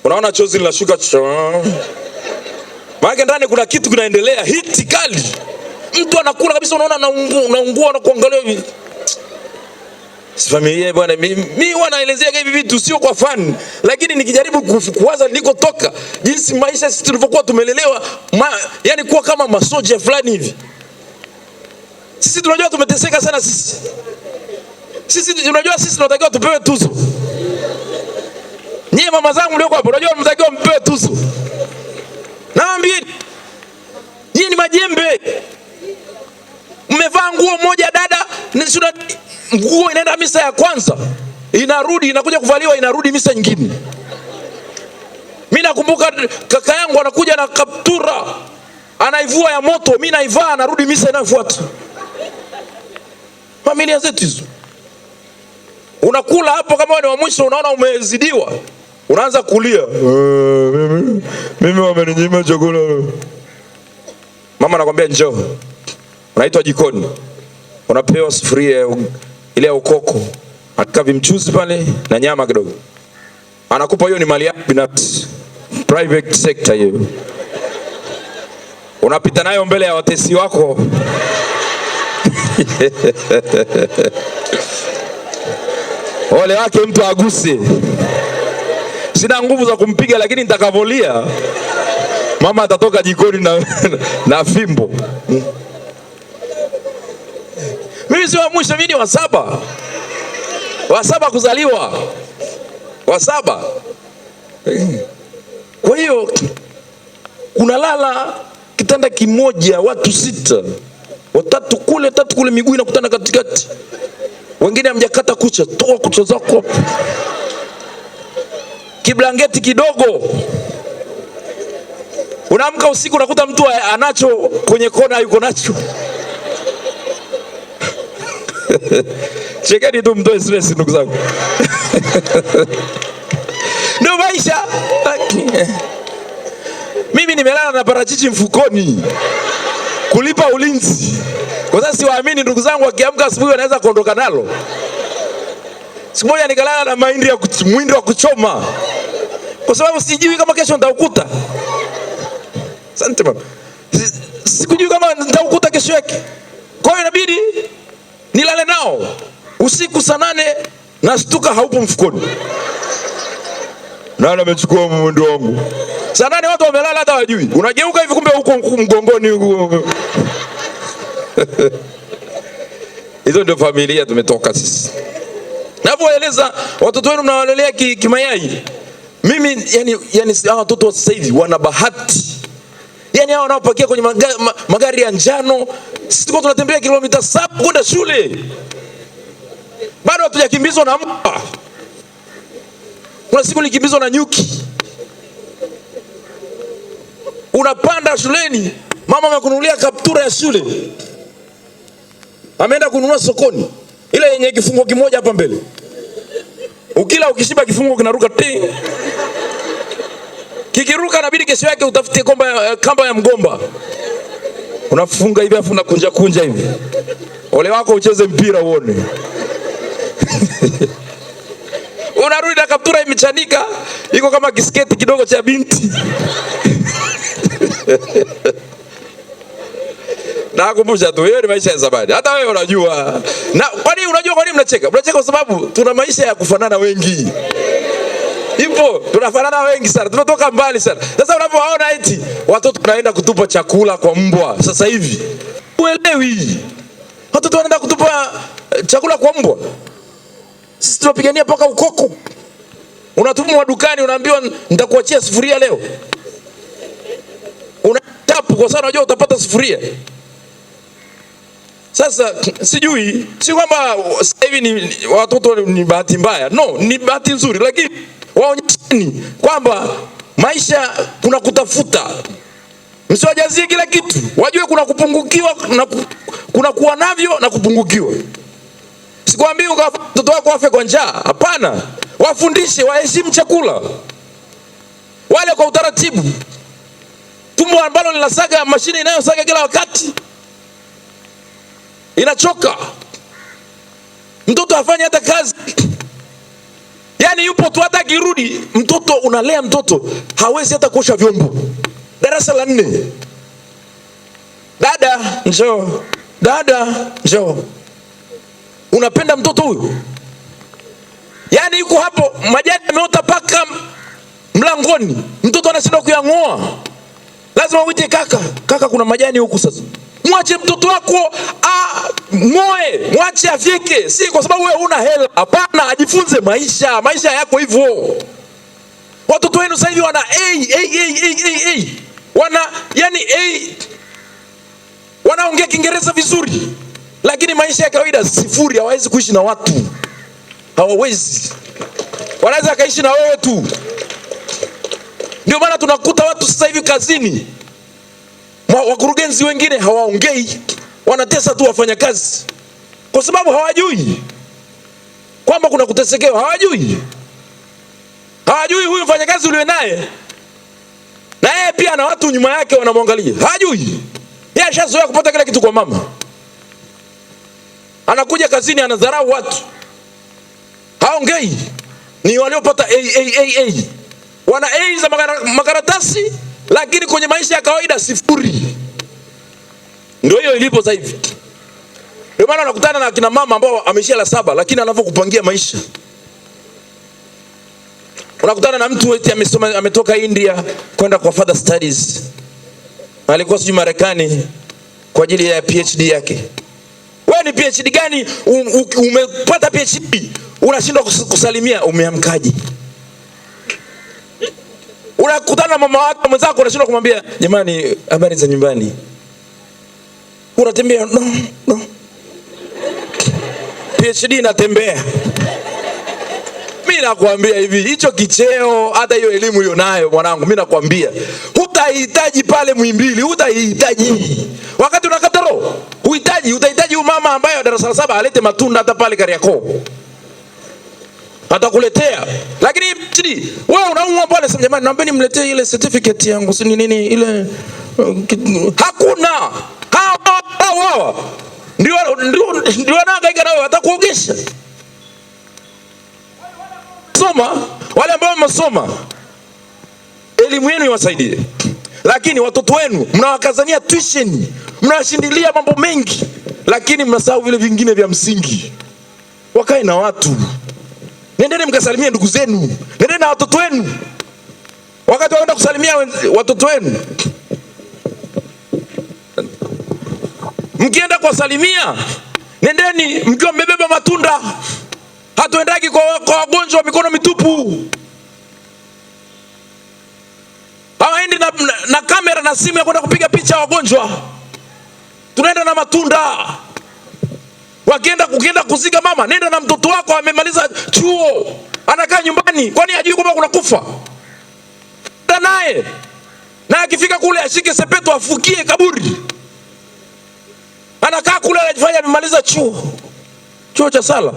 unaona chozi linashuka. Maana ndani kuna kitu kinaendelea, hiti kali. Mtu anakula kabisa, unaona anaungua na kuangalia hivi. Si familia bwana, mimi wanaelezea hivi vitu sio kwa fun, lakini nikijaribu kuwaza nilikotoka, jinsi maisha sisi tulivyokuwa tumelelewa, yani kuwa kama masoja fulani hivi. Sisi tunajua tumeteseka sana sisi. Sisi tunajua sisi tunatakiwa tupewe tuzo. Nyie mama zangu mlioko hapo, unajua mtakiwa mpewe tuzo. Naambie, nyie ni majembe. Mmevaa nguo moja dada, nguo inaenda misa ya kwanza, inarudi inakuja kuvaliwa, inarudi misa nyingine. Mimi nakumbuka kaka yangu anakuja na kaptura, anaivua ya moto, mimi naivaa, anarudi misa inayofuata. Familia zetu hizo. Unakula hapo kama ni wa mwisho, unaona umezidiwa, unaanza kulia. Mimi wameninyima chakula. Mama anakuambia njoo. Unaitwa jikoni. Unapewa sufuria ile ya ukoko. Aka vimchuzi pale na nyama kidogo. Anakupa hiyo, ni mali yako binafsi. Private sector hiyo. Unapita nayo mbele ya watesi wako. Ole wake mtu aguse. Sina nguvu za kumpiga, lakini nitakavolia mama atatoka jikoni na fimbo. Mimi si wa mwisho, mimi ni wa saba. Wa saba kuzaliwa. Wa saba. Kwa hiyo unalala kitanda kimoja watu 6. Watatu kule miguu inakutana katikati. Wengine hamjakata kucha, toa kucha zako. Kiblangeti kidogo. Unaamka usiku unakuta mtu anacho kwenye kona yuko nacho. Chekeni tu mtoe stress ndugu zangu. Ndio maisha. Mimi nimelala na parachichi mfukoni kulipa ulinzi. Kwa sababu siwaamini ndugu zangu wakiamka asubuhi wanaweza kuondoka nalo. Siku moja nikalala na mwindi wa kuchoma. Kwa sababu sijui kama kesho nitaukuta. Asante mama. Sikujui kama nitaukuta kesho yake. Kwa hiyo inabidi nilale nao. Usiku saa 8 nashtuka haupo mfukoni. Nani amechukua mwindi wangu? Saa 8 watu wamelala hata wajui. Unageuka hivi kumbe huko mgongoni huko. Hizo ndio familia tumetoka sisi. Napoeleza watoto wenu mnawalelea kimayai. Mimi yani hawa watoto wa sasa hivi wana bahati. Yani hao wanaopakia kwenye magari ya njano, sisi tuko tunatembea kilomita 7 kwenda shule. Bado hatujakimbizwa na mpa. Kuna siku nilikimbizwa na nyuki. Unapanda shuleni, mama amekununulia kaptura ya shule. Ameenda kununua sokoni. Ile yenye kifungo kimoja hapa mbele. Ukila ukishiba kifungo kinaruka ti. Kikiruka inabidi kesho yake utafute kamba ya mgomba. Unafunga hivi afu unakunja hivi. Ole wako ucheze mpira uone. Unarudi na kaptura imechanika, iko kama kisketi kidogo cha binti. Nakumbusha tu hiyo ni maisha ya zamani. Hata wewe unajua. Na kwani unajua kwa nini mnacheka? Mnacheka kwa sababu tuna maisha ya kufanana wengi. Ipo, tunafanana wengi sana. Tunatoka mbali sana. Sasa unapowaona eti watoto wanaenda kutupa chakula kwa mbwa sasa hivi. Uelewi. Watoto wanaenda kutupa chakula kwa mbwa. Sisi tunapigania paka ukoko. Unatumwa dukani unaambiwa nitakuachia sufuria leo. Unatapu kwa sababu unajua utapata sufuria. Sasa sijui, si kwamba sasa hivi ni watoto ni bahati mbaya. No, ni bahati nzuri, lakini waonyesheni kwamba maisha kuna kutafuta. Msiwajazie kila kitu. Wajue kuna kupungukiwa na kuna kuwa navyo na kupungukiwa. Sikwambii mtoto wako afe kwa njaa. Hapana. Wafundishe waheshimu chakula. Wale kwa utaratibu. Tumbo ambalo linasaga, mashine inayosaga kila wakati inachoka. Mtoto afanye hata kazi. Yani yupo tu hata kirudi, mtoto unalea mtoto hawezi hata kuosha vyombo. Darasa la 4. Dada njoo. Dada njoo. Unapenda mtoto huyu? Yani yuko hapo majani yameota paka mlangoni. Mtoto anashinda kuyang'oa. Lazima uite kaka. Kaka kuna majani huku sasa. Mwache mtoto wako ng'oe, mwache afyeke. Si kwa sababu wewe huna hela. Hapana, ajifunze maisha. Maisha yako hivyo. Watoto wenu sasa hivi wana A. Wana yani A. Wanaongea Kiingereza vizuri. Lakini maisha ya kawaida 0, hawawezi kuishi na watu. Hawawezi. Wanaweza kaishi na wewe tu. Ndio maana tunakuta watu sasa hivi kazini. Wakurugenzi wengine hawaongei. Wanatesa tu wafanyakazi. Kwa sababu hawajui kwamba kuna kutesekewa. Hawajui. Hawajui huyu mfanyakazi uliye naye na yeye pia na watu nyuma yake wanamwangalia. Hawajui. Yeye ashazoea kupata kila kitu kwa mama. Anakuja kazini anadharau watu. Haongei. Ni waliopata A. Wana A za makaratasi lakini kwenye maisha ya kawaida 0. Ndio hiyo ilipo sasa hivi. Ndio maana unakutana na kina mama ambao ameishia la 7 lakini anavyokupangia maisha. Unakutana na mtu eti ametoka India kwenda kwa further studies. alikuwa sijui Marekani kwa ajili ya PhD yake. Wewe ni PhD gani? Umepata PhD unashindwa kusalimia, umeamkaje? Unakutana na mama wako mwenzako unashindwa kumwambia jamani habari za nyumbani. Unatembea no. PhD inatembea. Mimi nakwambia hivi, hicho kicheo, hata hiyo elimu ulionayo mwanangu, mimi nakwambia hutahitaji pale Muhimbili, hutahitaji. Wakati unakata roho, utahitaji mama ambaye darasa la 7 alete matunda hata pale Kariakoo. Atakuletea. Lakini wewe unaumwa pale, sema jamani naomba nimletee ile certificate yangu, si nini ile hakuna. Hawa ndio wanahangaika nawe, watakuogesha. Soma, wale ambao wamesoma elimu yenu iwasaidie. Lakini watoto wenu mnawakazania tuition, mnawashindilia mambo mengi, lakini mnasahau vile vingine vya msingi. Wakae na watu. Nendeni mkasalimia ndugu zenu. Nendeni na watoto wenu. Wakati waenda kusalimia watoto wenu, mkienda kuwasalimia, nendeni mkiwa mmebeba matunda. Hatuendaki kwa wagonjwa mikono mitupu. Hawaendi na kamera na simu ya kwenda kupiga picha wagonjwa. Tunaenda na matunda. Ukienda kuzika mama, nenda na mtoto wako amemaliza chuo, anakaa nyumbani, kwani hajui kwamba kuna kufa? Nenda naye. Na akifika kule ashike sepetu afukie kaburi. Anakaa kule anajifanya amemaliza chuo cha sala.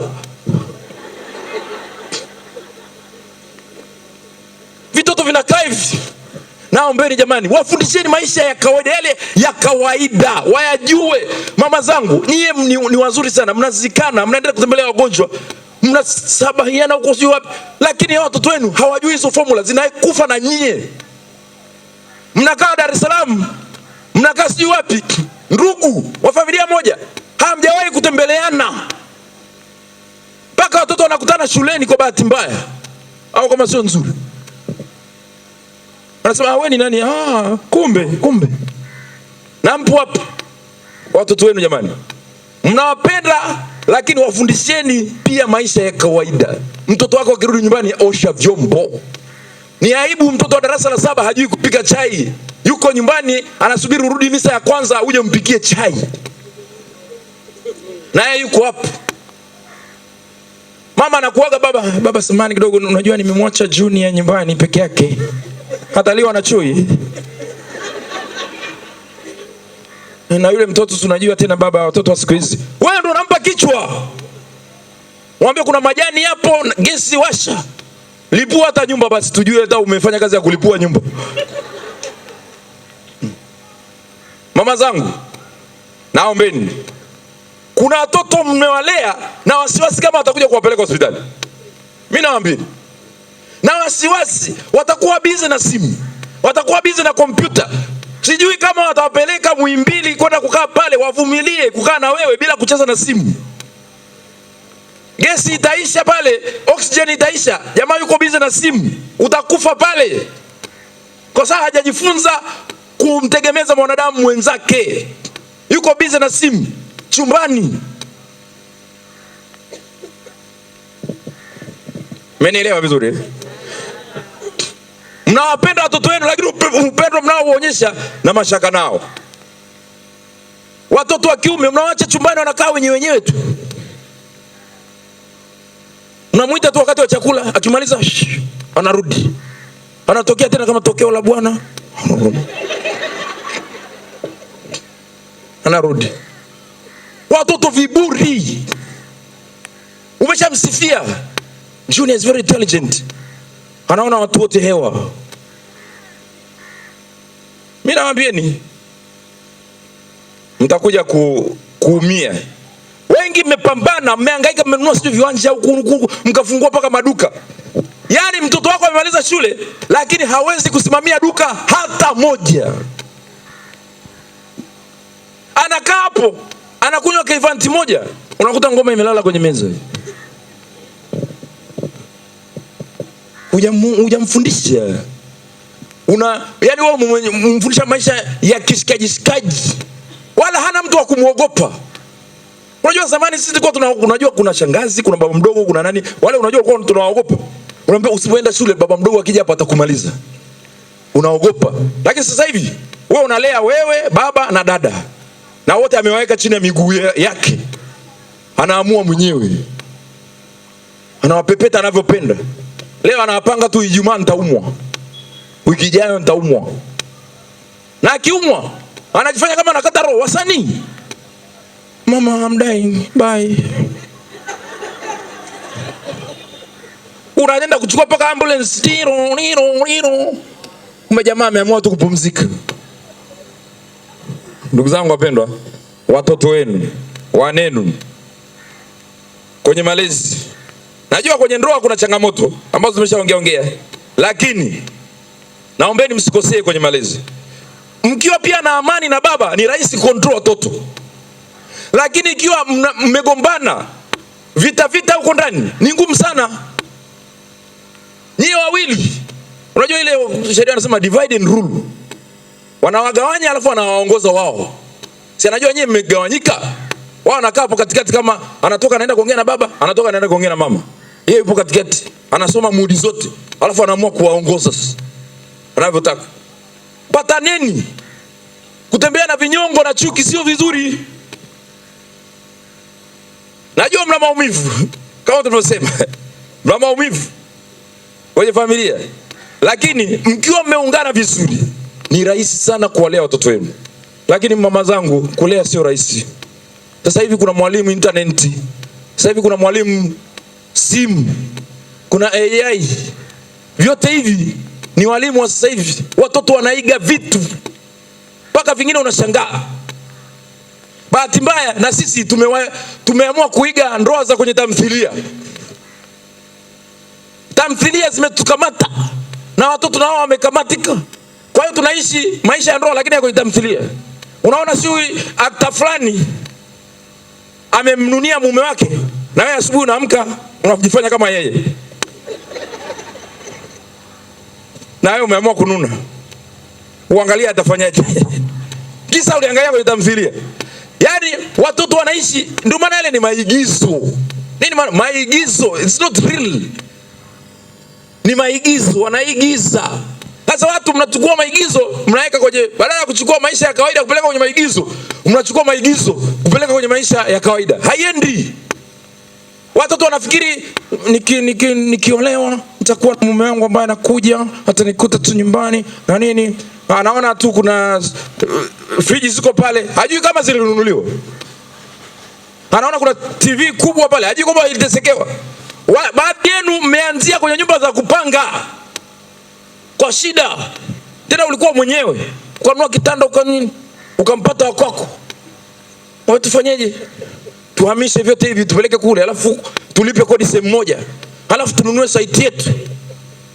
Vitoto vinakaa hivi. Naombeni jamani, wafundisheni maisha ya kawaida, yale ya kawaida, wayajue. Mama zangu, nyie ni wazuri sana, mnazikana, mnaendelea kutembelea wagonjwa, mnasabahiana huko sio wapi, lakini watoto wenu hawajui hizo formula, zinakufa na nyie. Mnakaa Dar es Salaam, mnakaa sio wapi, ndugu wa familia moja, hamjawahi kutembeleana. Mpaka watoto wanakutana shuleni kwa bahati mbaya au kama sio nzuri. Anasema wewe ni nani? Kumbe. Na mpo hapo. Watoto wenu jamani, mnawapenda, lakini wafundisheni pia maisha ya kawaida. Mtoto wako akirudi nyumbani, osha vyombo. Ni aibu mtoto wa darasa la 7 hajui kupika chai. Yuko nyumbani anasubiri urudi misa ya kwanza uje mpikie chai. Naye yuko hapo. Mama anakuaga, baba samani kidogo, unajua nimemwacha Junior nyumbani peke yake. Hata liwa na chui. Na yule mtoto tunajua tena baba, watoto wa siku hizi. Wewe ndo unampa kichwa. Mwambie kuna majani hapo, gesi washa. Lipua hata nyumba basi tujue hata umefanya kazi ya kulipua nyumba. Mama zangu, naombeni. Kuna watoto mmewalea na wasiwasi kama watakuja kuwapeleka hospitali. Mimi nawaambia. Na wasiwasi watakuwa busy na simu, watakuwa busy na kompyuta. Sijui kama watawapeleka Muhimbili kwenda kukaa pale, wavumilie kukaa na wewe bila kucheza na simu. Gesi itaisha pale, oxygen itaisha, jamaa yuko busy na simu, utakufa pale. Kwa sababu hajajifunza kumtegemeza mwanadamu mwenzake. Yuko busy na simu chumbani. Mmenielewa vizuri? Mnawapenda watoto wenu, lakini upendo mnaoonyesha na mashaka nao. Watoto wa kiume mnawaacha chumbani wanakaa wenyewe tu. Unamuita tu wakati wa chakula, akimaliza anarudi. Anatokea tena kama tokeo la Bwana. Anarudi. Watoto viburi. Umeshamsifia. Junior is very intelligent. Anaona watu wote hewa. Mimi nawaambieni, mtakuja kuumia. Wengi mmepambana, mmehangaika, mmenunua sio viwanja huku, mkafungua paka maduka. Yaani mtoto wako amemaliza shule, lakini hawezi kusimamia duka hata moja. Anakaa hapo, anakunywa kaivanti moja, unakuta ngoma imelala kwenye meza. Hujamfundisha. Yani wewe umfundisha maisha ya kishikaji, wala hana mtu wa kumuogopa. Unajua zamani sisi tulikuwa unajua kuna shangazi, kuna baba mdogo, kuna nani, wale unajua kwa tunawaogopa. Unaambia usipoenda shule baba mdogo akija hapa atakumaliza. Unaogopa. Lakini sasa hivi wewe unalea wewe, baba na dada, na wote amewaweka chini ya miguu yake. Anaamua mwenyewe, anawapepeta anavyopenda. Leo anawapanga tu, Ijumaa nitaumwa, wiki ijayo nitaumwa, na akiumwa anajifanya kama anakata roho. Wasanii, mama I'm dying, bye. Unaenda kuchukua paka ambulance, tiro. Kumbe jamaa ameamua tu kupumzika. Ndugu zangu wapendwa, watoto wenu, wanenu kwenye malezi, najua kwenye ndoa kuna changamoto ambazo tumeshaongea, lakini naombeni msikosee kwenye malezi. Mkiwa pia na amani na baba, ni rahisi control watoto. Lakini ikiwa mmegombana, vita huko ndani, ni ngumu sana. Nyie wawili, unajua ile sheria inasema divide and rule. Wanawagawanya alafu wanawaongoza wao. Si anajua nyie mmegawanyika. Wao wanakaa hapo katikati, kama anatoka anaenda kuongea na baba, anatoka anaenda kuongea na mama. Yeye yupo katikati, anasoma mood zote, alafu anaamua kuwaongoza sasa anavyotaka. Pataneni. Kutembea na vinyongo na chuki sio vizuri. Najua mna maumivu kama tulivyosema. Mna maumivu kwenye familia. Lakini mkiwa mmeungana vizuri, ni rahisi sana kuwalea watoto wenu. Lakini mama zangu, kulea sio rahisi. Sasa hivi kuna mwalimu internet. Sasa hivi kuna mwalimu simu. Kuna AI. Vyote hivi ni walimu wa sasa hivi. Watoto wanaiga vitu mpaka vingine unashangaa. Bahati mbaya na sisi tumeamua kuiga ndoa za kwenye tamthilia. Tamthilia zimetukamata na watoto nao wamekamatika. Kwa hiyo tunaishi maisha ya ndoa lakini ya kwenye tamthilia. Unaona sio akta fulani amemnunia mume wake, na wewe asubuhi unaamka unajifanya kama yeye. Na wewe umeamua kununa. Uangalia atafanyaje. Kisa uliangalia kwenye tamthilia. Yaani watoto wanaishi, ndio maana ile ni maigizo. Nini maana maigizo? It's not real. Ni maigizo, wanaigiza. Sasa watu mnachukua maigizo, mnaweka kwenye, badala ya kuchukua maisha ya kawaida kupeleka kwenye maigizo, mnachukua maigizo kupeleka kwenye maisha ya kawaida. Haiendi. Watoto wanafikiri nikiolewa nitakuwa na mume wangu ambaye anakuja atanikuta tu nyumbani na nini. Anaona tu kuna friji ziko pale, hajui kama zilinunuliwa. Anaona kuna TV kubwa pale, hajui kama ilitesekewa. Baadhi yenu mmeanzia kwenye nyumba za kupanga kwa shida. Tena ulikuwa mwenyewe, ukanunua kitanda ukampata wako. Wewe tufanyeje? Tuhamishe vyote hivi tupeleke kule, alafu tulipe kodi sehemu moja, alafu tununue site yetu.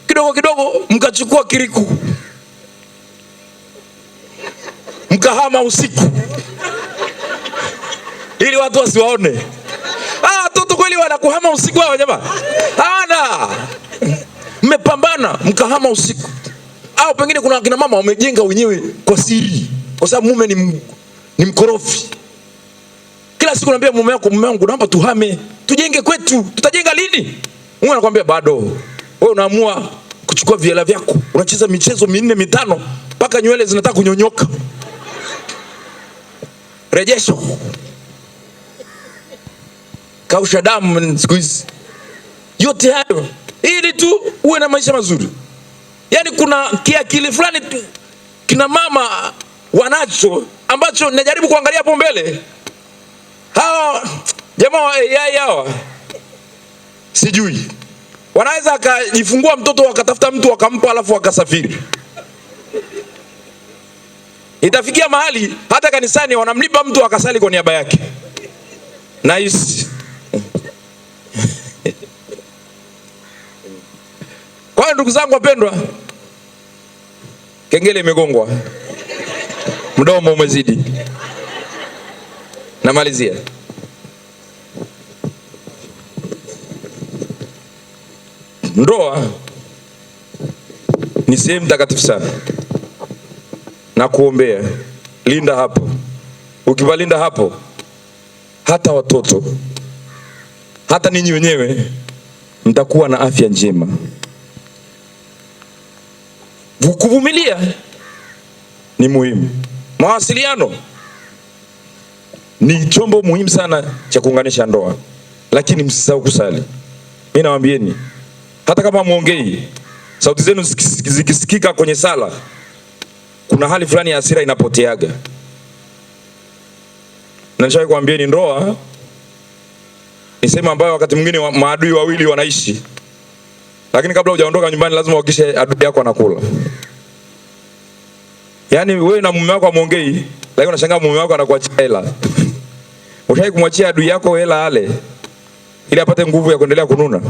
Kidogo kidogo mkachukua kiriku, mkahama usiku ili watu wasiwaone. Watoto kweli wanakuhama usiku hao jamaa? Hawana. Mmepambana mkahama usiku. Au pengine kuna kina mama wamejenga wenyewe kwa siri, kwa sababu mume ni mkorofi. Kila siku naambia mume wangu naomba tuhame, tujenge kwetu. Tutajenga lini? Mume anakuambia bado. Wewe unaamua kuchukua viela vyako, unacheza michezo 4 5 mpaka nywele zinataka kunyonyoka. Rejesho. Kausha damu siku hizi. Yote hayo ili tu uwe na maisha mazuri. Yaani kuna kiakili fulani kina mama wanacho ambacho najaribu kuangalia hapo mbele. Hawa jamaa wa AI hawa sijui wanaweza akajifungua mtoto wakatafuta mtu wakampa alafu wakasafiri. Itafikia mahali hata kanisani wanamlipa mtu akasali kwa niaba yake. Nice. Kwa ndugu zangu wapendwa, kengele imegongwa, mdomo umezidi. Namalizia. Ndoa ni sehemu takatifu sana. Na kuombea, linda hapo. Ukiwalinda hapo, hata watoto, hata ninyi wenyewe mtakuwa na afya njema. Kuvumilia ni muhimu. Mawasiliano ni chombo muhimu sana cha kuunganisha ndoa, lakini msisahau kusali. Mimi nawaambieni, hata kama muongei, sauti zenu zikisikika kwenye sala, kuna hali fulani ya hasira inapoteaga. Na nishawahi kuambieni, ndoa ni sehemu ambayo wakati mwingine maadui wawili wanaishi, lakini kabla hujaondoka nyumbani lazima uhakikishe adui yako anakula. Yaani wewe na mume wako muongei, lakini unashangaa mume wako anakuachia hela. Ushawahi kumwachia adui yako hela ale ili apate nguvu ya kuendelea kununa?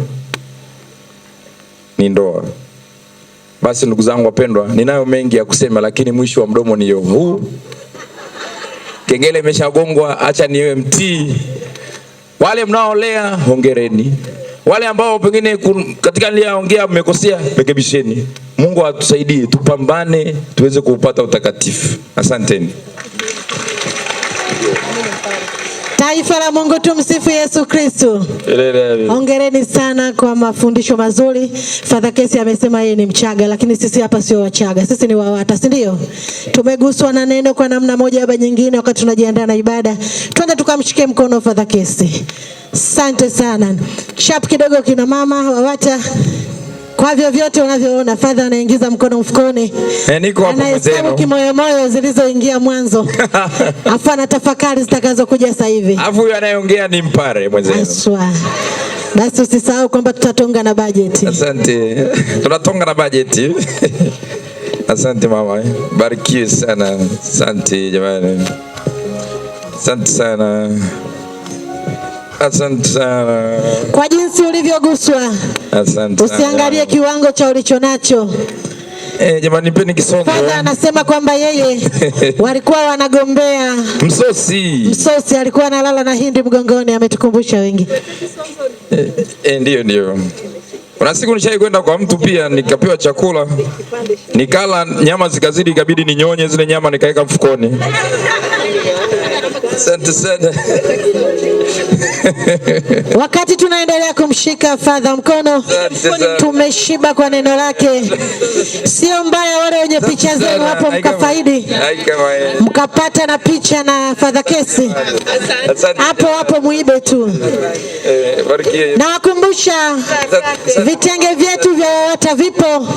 Ni ndoa. Basi ndugu zangu wapendwa, ninayo mengi ya kusema, lakini mwisho wa mdomo ni huu. Kengele imeshagongwa, acha niwe mtii. Wale mnaolea hongereni. Wale ambao pengine katika niliyoongea mmekosea, rekebisheni. Mungu atusaidie, tupambane tuweze kupata utakatifu. Asanteni. Taifa la Mungu, tumsifu Yesu Kristo. Hongereni sana kwa mafundisho mazuri. Father Kesi amesema yeye ni Mchaga, lakini sisi hapa sio Wachaga. Sisi ni Wawata, si ndio? Tumeguswa na neno kwa namna moja au nyingine wakati tunajiandaa na ibada. Twende tukamshike mkono Father Kesi. Asante sana. Sharp kidogo kina mama Wawata. Kwa vyovyote unavyoona, Father anaingiza mkono mfukoni. Niko hapo mzee. Kimoyomoyo zilizoingia mwanzo. Afu anatafakari zitakazokuja sasa hivi. Afu huyu anayeongea ni mpare mzee. Aswa. Basi usisahau kwamba tutatonga na bajeti. Asante. Tunatonga na bajeti. Asante mama. Barikiwe sana. Asante jamani. Asante sana. Asante sana. Kwa jinsi ulivyoguswa. Asante. Usiangalie kiwango cha ulichonacho. Jamani nipeni kisongo. Father anasema kwamba yeye walikuwa wanagombea msosi, alikuwa analala na hindi mgongoni, ametukumbusha wengi. Ndio. Kuna siku nishai kwenda kwa mtu pia nikapewa chakula. Nikala nyama zikazidi, ikabidi ninyonye zile nyama nikaeka mfukoni. Asante sana. Wakati tunaendelea kumshika Father mkono, tumeshiba kwa neno lake. Sio mbaya wale wenye picha zenu hapo mkafaidi, mkapata na picha na Father Kesi hapo muibe tu. Na wakumbusha vitenge vyetu vya Wawata vipo.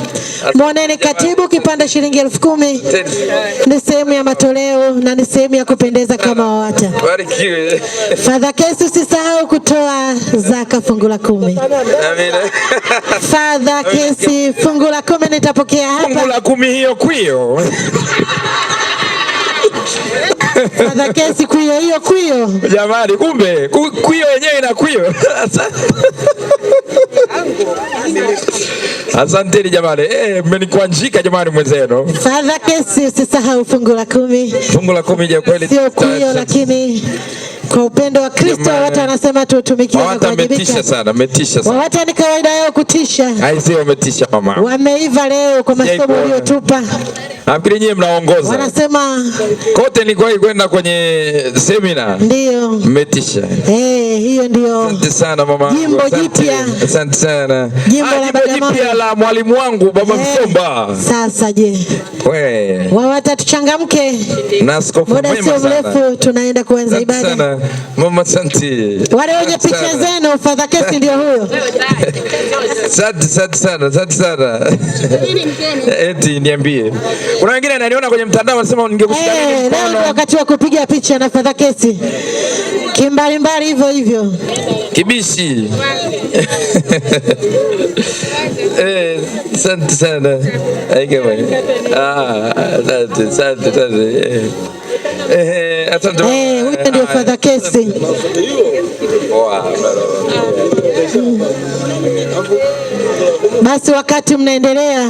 Mwoneni katibu, kipanda shilingi 10,000. Ni sehemu ya matoleo na ni sehemu ya kupendeza kama Wawata. Father Kesi usisahau kutoa zaka fungu la 10. Amina. Father Kesi fungu la 10 nitapokea hapa. Fungu la 10 hiyo kwio. Father Kesi kwio. Jamani kumbe kwio yenyewe ina kwio. Asanteni jamani. Mmenikwanjika jamani mwenzenu. Father Kesi usisahau fungu la 10. Fungu la 10 je kweli. Sio kwio lakini kwa upendo wa Kristo Wawata anasema tutumikie na kuwajibika. Metisha sana. Wawata ni kawaida yao kutisha. Sio wametisha mama. Wameiva leo kwa masomo uliotupa. Nafikiri nyinyi mnaongoza. Wanasema kote nilikuwa kwenda kwenye seminar. Ndio. Metisha. Hiyo ndio. Asante sana mama. Jimbo jipya. Asante sana. Jimbo jipya la mwalimu wangu Baba Msomba. Sasa je. Wawata tuchangamke. Na askofu mwema sana. Muda sio mrefu tunaenda kuanza ibada. Sana. Mama asante. Wale wenye picha zenu Father Kesi ndio huyo. Asante sana. Eti niambie. Kuna wengine ananiona kwenye mtandao wanasema ningekushika nini mkono. Leo wakati wa kupiga picha na Father Kesi. Kimbali hivyo. Kibishi. Asante sana. Asante. Huyu ndio Father Kesi. Basi wakati mnaendelea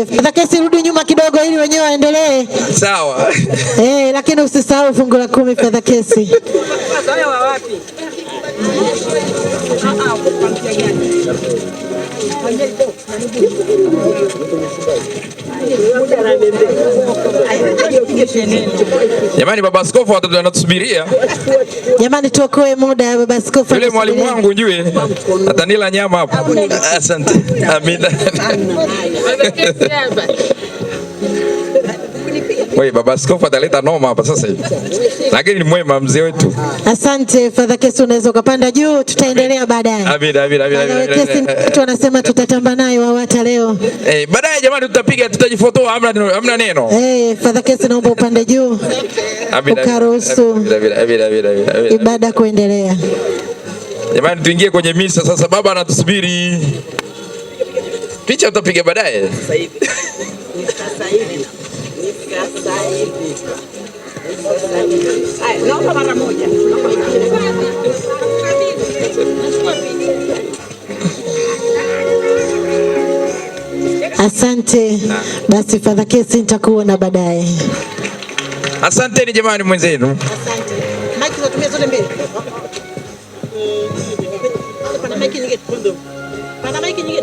Father Kesi rudi nyuma kidogo ili wenyewe waendelee. Sawa. Lakini usisahau fungu la 10 Father Kesi. Jamani, baba askofu watoto wanatusubiria. Jamani, tuokoe muda, baba askofu. Yule mwalimu wangu njue atanila nyama hapo. Asante. Amina. Wewe baba askofu ataleta noma hapa sasa hivi. Lakini ni mwema mzee wetu. Asante Father Kesi, unaweza kupanda juu, tutaendelea baadaye. Amina. Watu wanasema tutatamba nayo hawata leo. Baadaye jamani tutapiga tutajifotoa, hamna neno. Father Kesi naomba upande juu. Ukaruhusu ibada kuendelea. Jamani tuingie kwenye misa sasa, baba anatusubiri. Picha utapiga baadaye. Naomba mara moja. Asante. Basi Father Kesi nitakuona baadaye. Asanteni jamani mwenzenu. Asante. Mike tunatumia zote mbili. Pana mike nyingine. Pana mike nyingine.